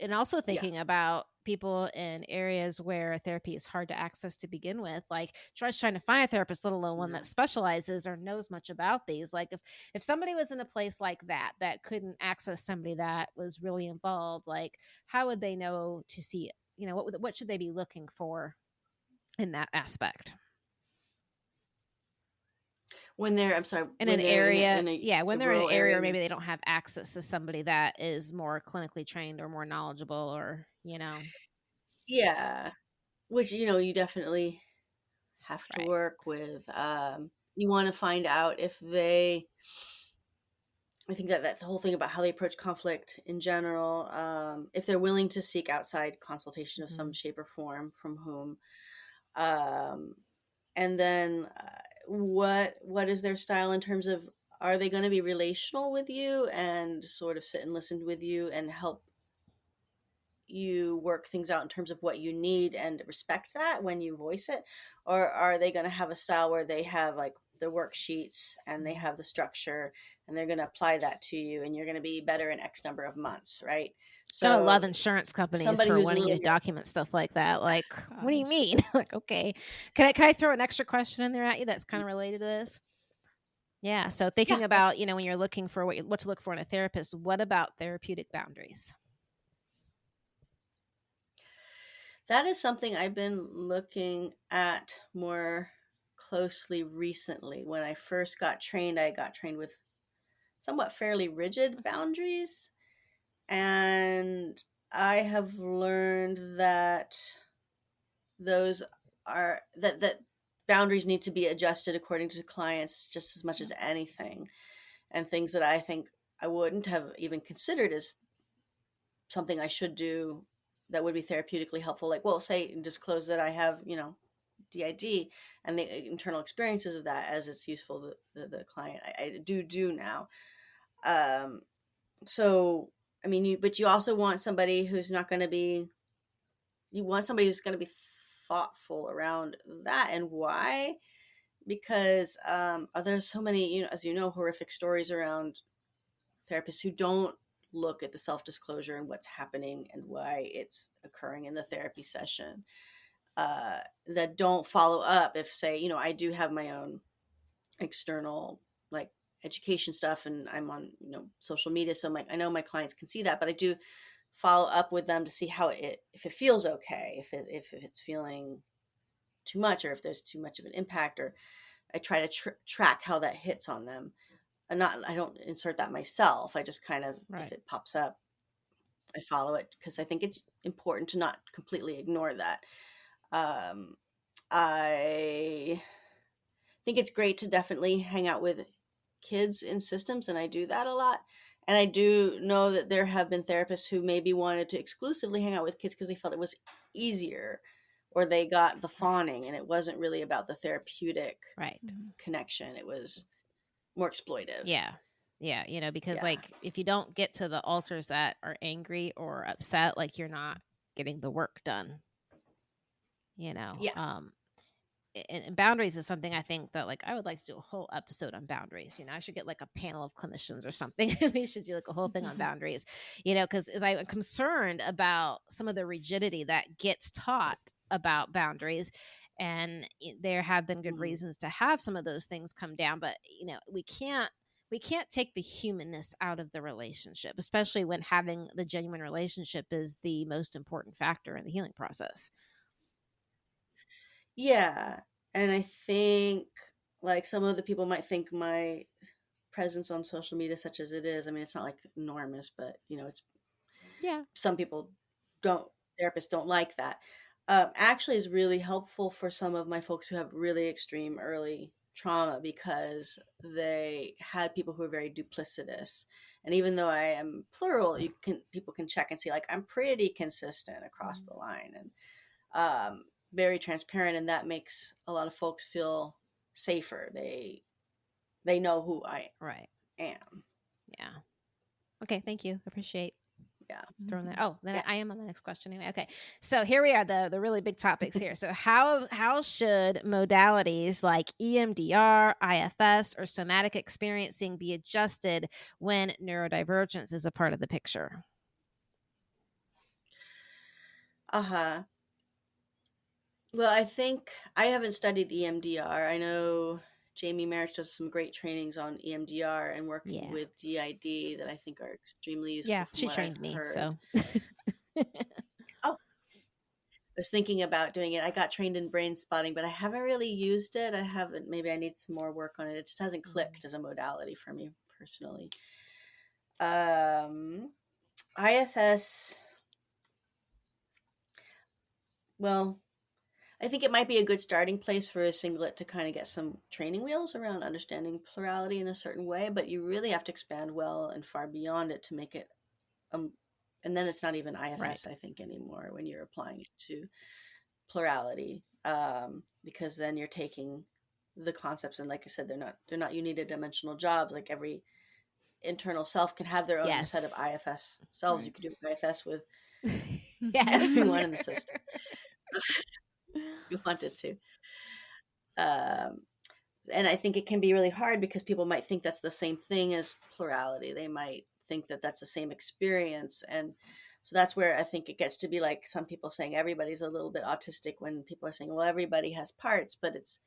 B: and also thinking about people in areas where therapy is hard to access to begin with, like trying to find a therapist, let alone one that specializes or knows much about these. Like if somebody was in a place like that couldn't access somebody that was really involved, like how would they know to see, what should they be looking for in that aspect?
C: When they're, I'm sorry,
B: In
C: when
B: an
C: they're
B: area,
C: in
B: when
C: a
B: they're in an
C: rural
B: area
C: area,
B: where maybe they don't have access to somebody that is more clinically trained or more knowledgeable, or
C: yeah, which you definitely have to work with. you want to find out if I think that the whole thing about how they approach conflict in general, if they're willing to seek outside consultation of some shape or form from whom, um, and then what is their style in terms of, are they going to be relational with you and sort of sit and listen with you and help you work things out in terms of what you need and respect that when you voice it? Or are they going to have a style where they have like the worksheets and they have the structure and they're going to apply that to you and you're going to be better in X number of months, right?
B: Gotta
C: So
B: love insurance companies
C: somebody
B: for
C: who's a
B: wanting you
C: little
B: to
C: more,
B: document stuff like that. Like, what do you
A: Gosh.
B: mean? Like, okay, can I throw an extra question in there at you that's kind of related to this? Yeah. So
C: yeah,
B: thinking about, when you're looking for what to look for in a therapist, what about therapeutic boundaries?
C: that is something I've been looking at more closely recently. When I first got trained, I got trained with somewhat fairly rigid boundaries. And I have learned that those that boundaries need to be adjusted according to clients just as much as anything. And things that I think I wouldn't have even considered as something I should do that would be therapeutically helpful. Like, well, say disclose that I have, DID and the internal experiences of that as it's useful to the client. I do now. Um, so, I mean, but you also want somebody who's not going to be, you want somebody who's going to be thoughtful around that. And why? Because there's so many, as you know, horrific stories around therapists who don't look at the self-disclosure and what's happening and why it's occurring in the therapy session, that don't follow up. If, say, I do have my own external, like, education stuff and I'm on, social media, so I know my clients can see that, but I do follow up with them to see if it feels okay, if it's feeling too much, or if there's too much of an impact, or I try to track how that hits on them. And I don't insert that myself. I just kind of, if
B: Right.
C: it pops up, I follow it, because I think it's important to not completely ignore that. I think it's great to definitely hang out with kids in systems, and I do that a lot. And I do know that there have been therapists who maybe wanted to exclusively hang out with kids because they felt it was easier, or they got the fawning and it wasn't really about the therapeutic
B: Right.
C: connection. It was more exploitive.
B: Yeah. Yeah. Because
C: Yeah.
B: like if you don't get to the alters that are angry or upset, like you're not getting the work done,
C: Yeah.
B: And boundaries is something I think that like I would like to do a whole episode on boundaries. I should get like a panel of clinicians or something. We should do like a whole thing on boundaries, because as I'm concerned about some of the rigidity that gets taught about boundaries, and there have been good
C: Mhm.
B: reasons to have some of those things come down, but we can't take the humanness out of the relationship, especially when having the genuine relationship is the most important factor in the healing process.
C: Yeah. And I think, like, some of the people might think my presence on social media, such as it is, I mean, it's not like enormous, but it's,
B: Yeah.
C: some people don't, therapists don't like that. Actually is really helpful for some of my folks who have really extreme early trauma, because they had people who are very duplicitous. And even though I am plural, people can check and see, like, I'm pretty consistent across the line, and very transparent, and that makes a lot of folks feel safer. They know who I
B: Right.
C: am.
B: Yeah. Okay. Thank you. Appreciate
C: Yeah.
B: throwing that. Oh, then
C: Yeah.
B: I am on the next question anyway. Okay. So here we are, the really big topics here. So how should modalities like EMDR, IFS, or somatic experiencing be adjusted when neurodivergence is a part of the picture?
C: Uh-huh. Well, I think I haven't studied EMDR. I know Jamie Marich does some great trainings on EMDR and working
B: Yeah.
C: with DID that I think are extremely useful
B: Yeah.
C: from
B: She
C: what I've
B: trained me.
C: heard.
B: So
C: Oh, I was thinking about doing it. I got trained in brain spotting, but I haven't really used it. I haven't, maybe I need some more work on it. It just hasn't clicked as a modality for me personally. IFS, well, I think it might be a good starting place for a singlet to kind of get some training wheels around understanding plurality in a certain way, but you really have to expand well and far beyond it to make it, um, and then it's not even
B: Right.
C: IFS, I think, anymore when you're applying it to plurality, because then you're taking the concepts, and like I said, they're not unidimensional jobs. Like every internal self can have their own set of
B: Yes.
C: IFS selves. You
A: Right.
C: could do IFS with
B: Yes.
C: everyone in the system if you wanted to. Um, and I think it can be really hard because people might think that's the same thing as plurality. They might think that that's the same experience. And so that's where I think it gets to be like some people saying everybody's a little bit autistic when people are saying, well, everybody has parts, but it's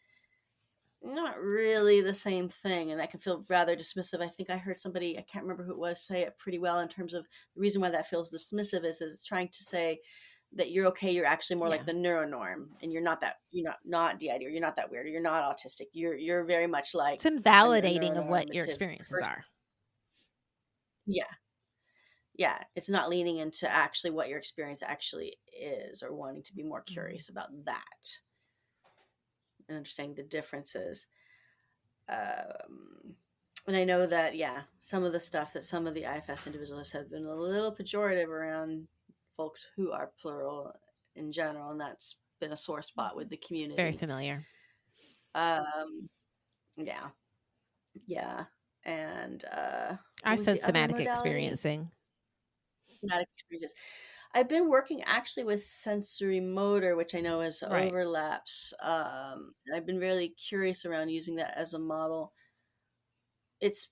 C: not really the same thing. And that can feel rather dismissive. I think I heard somebody, I can't remember who it was, say it pretty well in terms of the reason why that feels dismissive is it's trying to say that you're okay, you're actually more
B: Yeah.
C: like the neuronorm, and you're not that, you're not DID, or you're not that weird, or you're not autistic. You're very much like
B: It's invalidating of what your
C: neuronormative
B: experiences
C: person.
B: are.
C: Yeah. Yeah. It's not leaning into actually what your experience actually is, or wanting to be more curious about that and understanding the differences. And I know that, yeah, some of the stuff that some of the IFS individuals have been a little pejorative around folks who are plural in general, and that's been a sore spot with the community.
B: Very familiar.
C: Yeah, yeah, and
B: I
C: what was
B: said
C: the other
B: somatic
C: modality?
B: experiencing.
C: Somatic experiences. I've been working actually with sensory motor, which I know has
B: Right.
C: overlaps. And I've been really curious around using that as a model. It's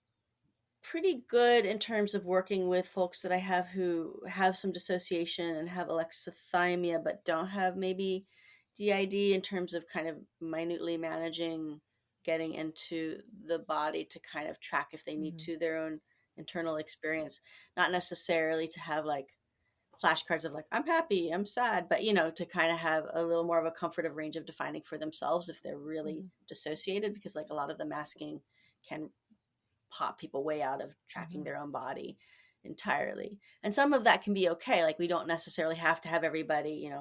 C: pretty good in terms of working with folks that I have who have some dissociation and have alexithymia, but don't have maybe DID, in terms of kind of minutely managing getting into the body to kind of track if they need to their own internal experience, not necessarily to have like flashcards of like, I'm happy, I'm sad, but to kind of have a little more of a comfort of range of defining for themselves if they're really dissociated, because like a lot of the masking can pop people way out of tracking their own body entirely. And some of that can be okay. Like we don't necessarily have to have everybody,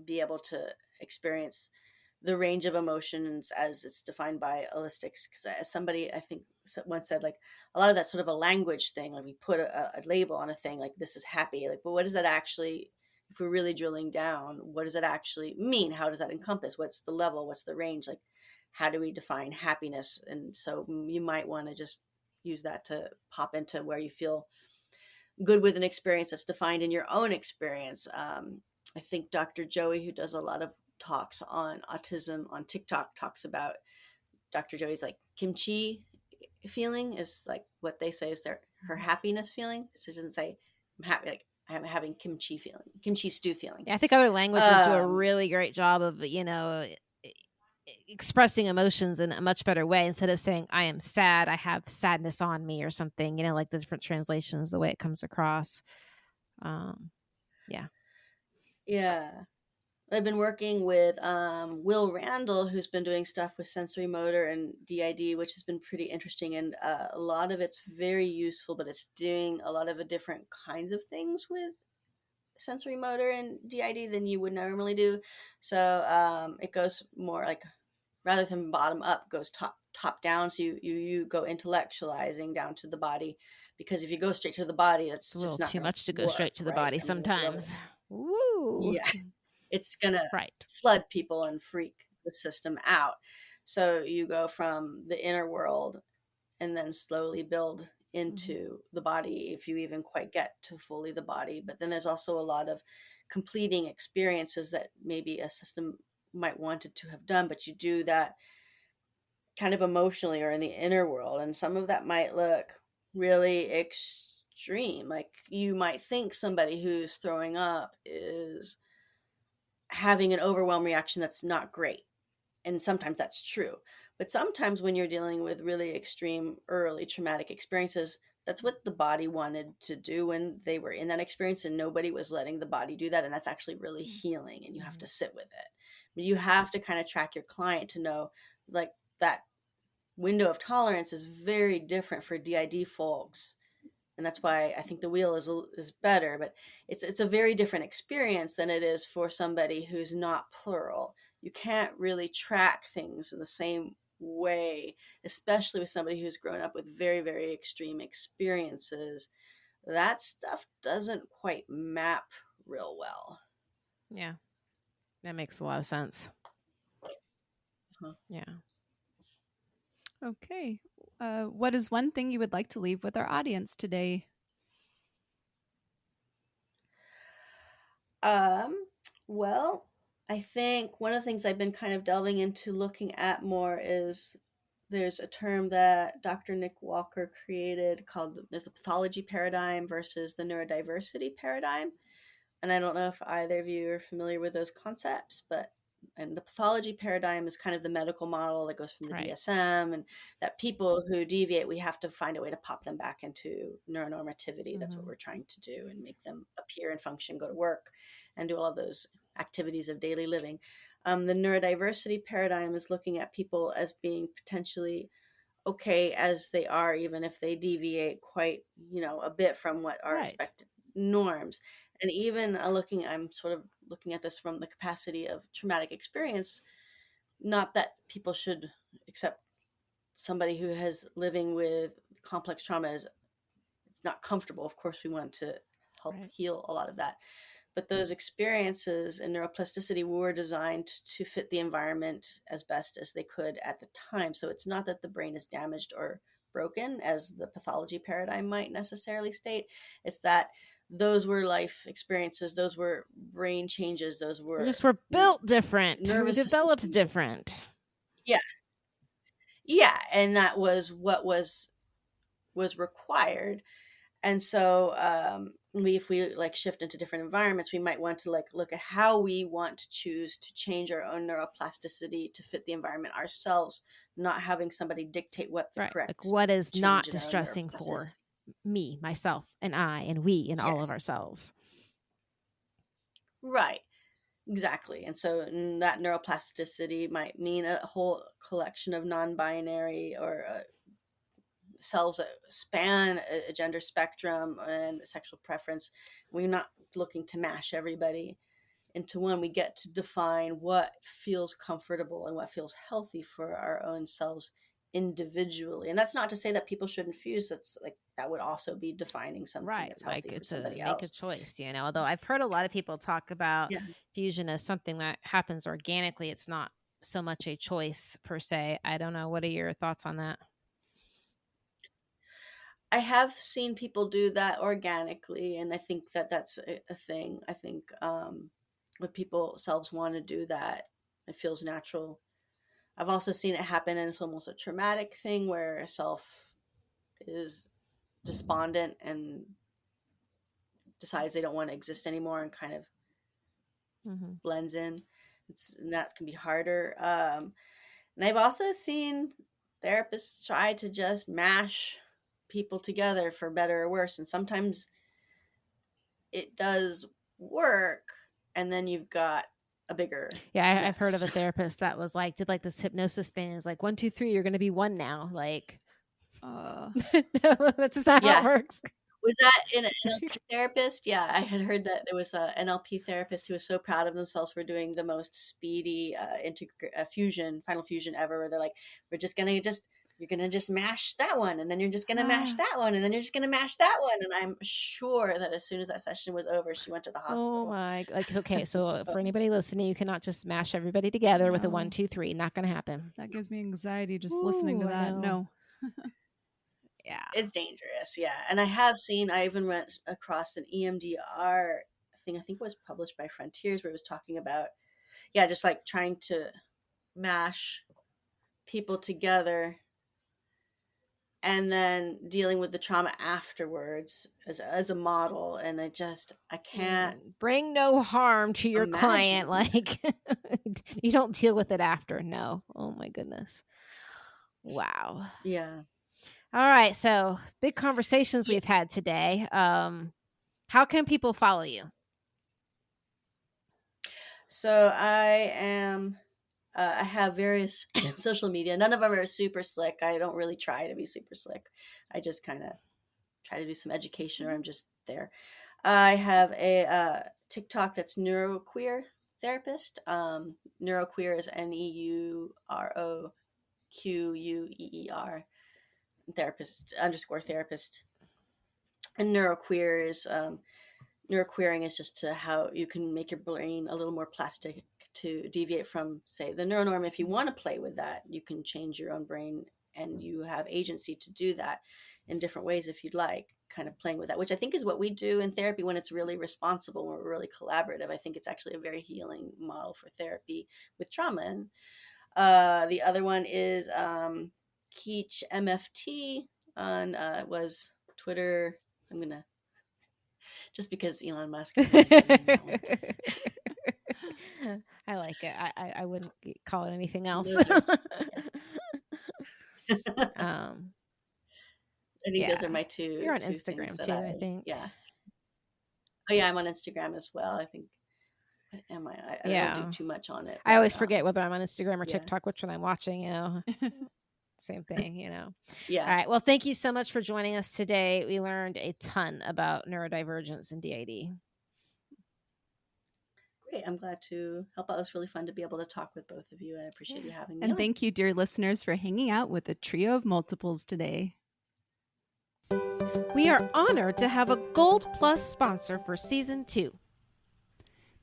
C: be able to experience the range of emotions as it's defined by holistics. Because as somebody, I think once said, like a lot of that's sort of a language thing. Like we put a label on a thing, like this is happy. Like, but what does that actually, if we're really drilling down, what does that actually mean? How does that encompass? What's the level? What's the range? Like, how do we define happiness? And so you might want to just use that to pop into where you feel good with an experience that's defined in your own experience. I think Dr. Joey, who does a lot of talks on autism on TikTok, talks about Dr. Joey's like kimchi feeling is like what they say is her happiness feeling. So she doesn't say I'm happy, like I'm having kimchi feeling, kimchi stew feeling.
B: Yeah, I think other languages do a really great job of, expressing emotions in a much better way instead of saying, I am sad, I have sadness on me or something, like the different translations, the way it comes across. Yeah.
C: Yeah. I've been working with Will Randall, who's been doing stuff with sensory motor and DID, which has been pretty interesting. And a lot of it's very useful, but it's doing a lot of the different kinds of things with sensory motor and DID than you would normally do. So it goes more like, rather than bottom up, goes top down. So you go intellectualizing down to the body, because if you go straight to the body, that's
B: It's a little
C: just not
B: too
C: gonna
B: much to go
C: work,
B: straight to the
C: right?
B: body
C: I mean, if you go,
B: sometimes. Woo.
C: yeah, it's gonna
B: Right.
C: flood people and freak the system out. So you go from the inner world and then slowly build into the body, if you even quite get to fully the body. But then there's also a lot of completing experiences that maybe a system might wanted to have done, but you do that kind of emotionally or in the inner world. And some of that might look really extreme. Like you might think somebody who's throwing up is having an overwhelm reaction that's not great. And sometimes that's true. But sometimes when you're dealing with really extreme early traumatic experiences, that's what the body wanted to do when they were in that experience, and nobody was letting the body do that. And that's actually really healing, and you have to sit with it. But you have to kind of track your client to know, like, that window of tolerance is very different for DID folks And that's why I think the wheel is better, but it's a very different experience than it is for somebody who's not plural. You can't really track things in the same way, especially with somebody who's grown up with very, very extreme experiences. That stuff doesn't quite map real well.
B: Yeah, that makes a lot of sense.
C: Huh.
B: Yeah.
A: Okay. What is one thing you would like to leave with our audience today?
C: Well, I think one of the things I've been kind of delving into looking at more is there's a term that Dr. Nick Walker created called there's the pathology paradigm versus the neurodiversity paradigm. And I don't know if either of you are familiar with those concepts, and the pathology paradigm is kind of the medical model that goes from the
B: Right.
C: DSM, and that people who deviate, we have to find a way to pop them back into neuronormativity. That's what we're trying to do, and make them appear and function, go to work, and do all of those activities of daily living. The neurodiversity paradigm is looking at people as being potentially okay as they are, even if they deviate quite, a bit from what are
B: Right.
C: expected norms. And even I'm sort of looking at this from the capacity of traumatic experience. Not that people should accept somebody who has living with complex trauma as it's not comfortable. Of course, we want to help
B: Right.
C: heal a lot of that. But those experiences in neuroplasticity were designed to fit the environment as best as they could at the time. So it's not that the brain is damaged or broken, as the pathology paradigm might necessarily state. It's that those were life experiences, those were brain changes, those
B: We
C: were
B: just were built different. We
C: nervous system
B: developed
C: changes.
B: different.
C: Yeah. Yeah. And that was what was required. And so if we like shift into different environments, we might want to like look at how we want to choose to change our own neuroplasticity to fit the environment ourselves, not having somebody dictate what the
B: Right.
C: correct
B: Like what is
C: change
B: not
C: in our own
B: distressing for
C: neuroplasticity.
B: me, myself, and I, and we, and all of
C: Yes,
B: ourselves.
C: right. Exactly. And so that neuroplasticity might mean a whole collection of non-binary or selves that span a gender spectrum and sexual preference. We're not looking to mash everybody into one. We get to define what feels comfortable and what feels healthy for our own selves individually. And that's not to say that people shouldn't fuse. That's like that would also be defining something
B: Right.
C: that's
B: Like
C: healthy for
B: it's a
C: somebody
B: make a
C: else.
B: choice, although I've heard a lot of people talk about
C: Yeah.
B: fusion as something that happens organically. It's not so much a choice per se. I don't know. What are your thoughts on that?
C: I have seen people do that organically, and I think that that's a thing. I think when people selves want to do that, it feels natural. I've also seen it happen, and it's almost a traumatic thing where a self is despondent and decides they don't want to exist anymore and kind of blends in. And that can be harder. And I've also seen therapists try to just mash people together for better or worse, and sometimes it does work, and then you've got a bigger
B: Yeah, I've heard of a
C: mess.
B: therapist that was like, did like this hypnosis thing. Is like 1, 2, 3, you're going to be one now. Like, no, that's not how it
C: Yeah.
B: works.
C: Was that an NLP therapist? Yeah, I had heard that there was a NLP therapist who was so proud of themselves for doing the most speedy final fusion ever, where they're like, you're gonna just mash that one, and then you're just gonna mash that one, and then you're just gonna mash that one. And I'm sure that as soon as that session was over, she went to the
B: Oh
C: hospital.
B: my! Like, okay, so for anybody listening, you cannot just mash everybody together with a 1,
A: No.
B: 2, 3. Not going to happen.
A: That gives me anxiety just listening to
B: Ooh, I
A: that.
B: know.
A: No.
B: Yeah.
C: It's dangerous, yeah. And I even went across an EMDR thing, I think it was published by Frontiers, where it was talking about, yeah, just like trying to mash people together and then dealing with the trauma afterwards as a model. And I can't
B: Bring no harm to your client.
C: imagine.
B: Like, you don't deal with it after. No. Oh my goodness. Wow.
C: Yeah.
B: All right. So big conversations we've had today. How can people follow you?
C: So I have various social media. None of them are super slick. I don't really try to be super slick. I just kind of try to do some education, or I'm just there. I have a TikTok that's neuroqueer therapist. Neuroqueer is NEUROQUEER therapist _therapist. And neuroqueering is just to how you can make your brain a little more plastic to deviate from, say, the neuronorm. If you want to play with that, you can change your own brain, and you have agency to do that in different ways if you'd like, kind of playing with that, which I think is what we do in therapy when it's really responsible, when we're really collaborative. I think it's actually a very healing model for therapy with trauma. And the other one is Keech MFT on was Twitter. I'm gonna, just because Elon Musk.
B: I like it. I wouldn't call it anything else.
C: I think those are my two.
B: You're on Instagram too, I think.
C: Yeah. Oh yeah, I'm on Instagram as well. I think. What am I? I don't do too much on it.
B: I always forget whether I'm on Instagram or TikTok, which one I'm watching. Same thing,
C: Yeah.
B: All right. Well, thank you so much for joining us today. We learned a ton about neurodivergence and DID.
C: Great. I'm glad to help out. It was really fun to be able to talk with both of you. I appreciate you having me.
A: And thank you, dear listeners, for hanging out with a trio of multiples today.
B: We are honored to have a Gold Plus sponsor for Season 2.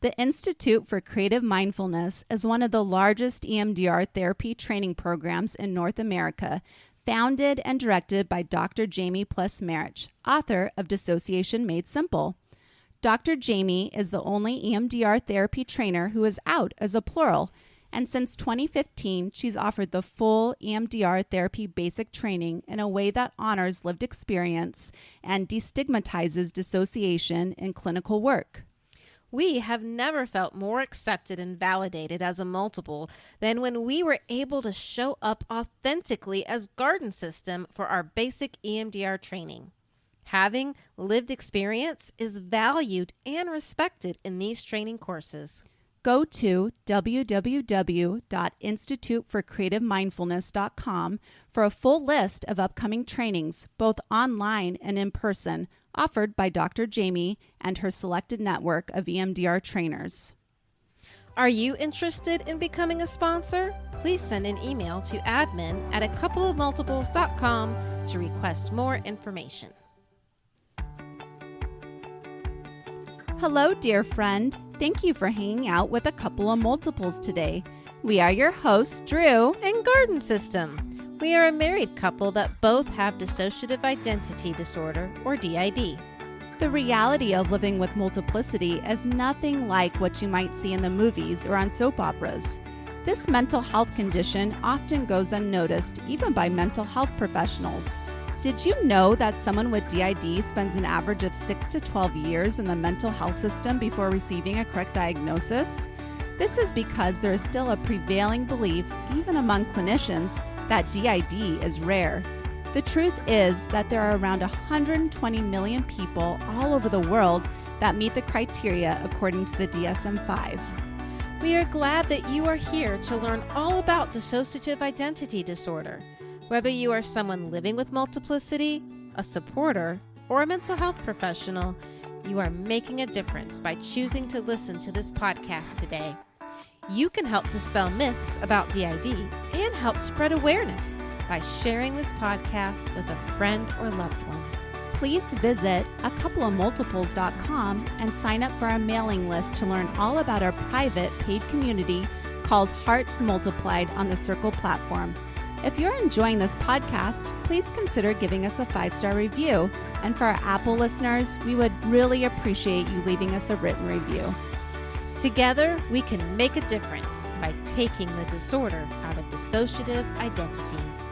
A: The Institute for Creative Mindfulness is one of the largest EMDR therapy training programs in North America, founded and directed by Dr. Jamie Plesmerich, author of Dissociation Made Simple. Dr. Jamie is the only EMDR therapy trainer who is out as a plural, and since 2015, she's offered the full EMDR therapy basic training in a way that honors lived experience and destigmatizes dissociation in clinical work.
B: We have never felt more accepted and validated as a multiple than when we were able to show up authentically as Garden System for our basic EMDR training. Having lived experience is valued and respected in these training courses.
A: Go to www.instituteforcreativemindfulness.com for a full list of upcoming trainings, both online and in person, offered by Dr. Jamie and her selected network of EMDR trainers.
B: Are you interested in becoming a sponsor? Please send an email to admin@acoupleofmultiples.com to request more information.
A: Hello, dear friend. Thank you for hanging out with a couple of multiples today. We are your hosts, Drew
B: and Garden System. We are a married couple that both have dissociative identity disorder, or DID.
A: The reality of living with multiplicity is nothing like what you might see in the movies or on soap operas. This mental health condition often goes unnoticed, even by mental health professionals. Did you know that someone with DID spends an average of 6 to 12 years in the mental health system before receiving a correct diagnosis? This is because there is still a prevailing belief, even among clinicians, that DID is rare. The truth is that there are around 120 million people all over the world that meet the criteria according to the DSM-5.
B: We are glad that you are here to learn all about dissociative identity disorder. Whether you are someone living with multiplicity, a supporter, or a mental health professional, you are making a difference by choosing to listen to this podcast today. You can help dispel myths about DID and help spread awareness by sharing this podcast with a friend or loved one.
A: Please visit acoupleofmultiples.com and sign up for our mailing list to learn all about our private paid community called Hearts Multiplied on the Circle platform. If you're enjoying this podcast, please consider giving us a 5-star review. And for our Apple listeners, we would really appreciate you leaving us a written review.
B: Together, we can make a difference by taking the disorder out of dissociative identities.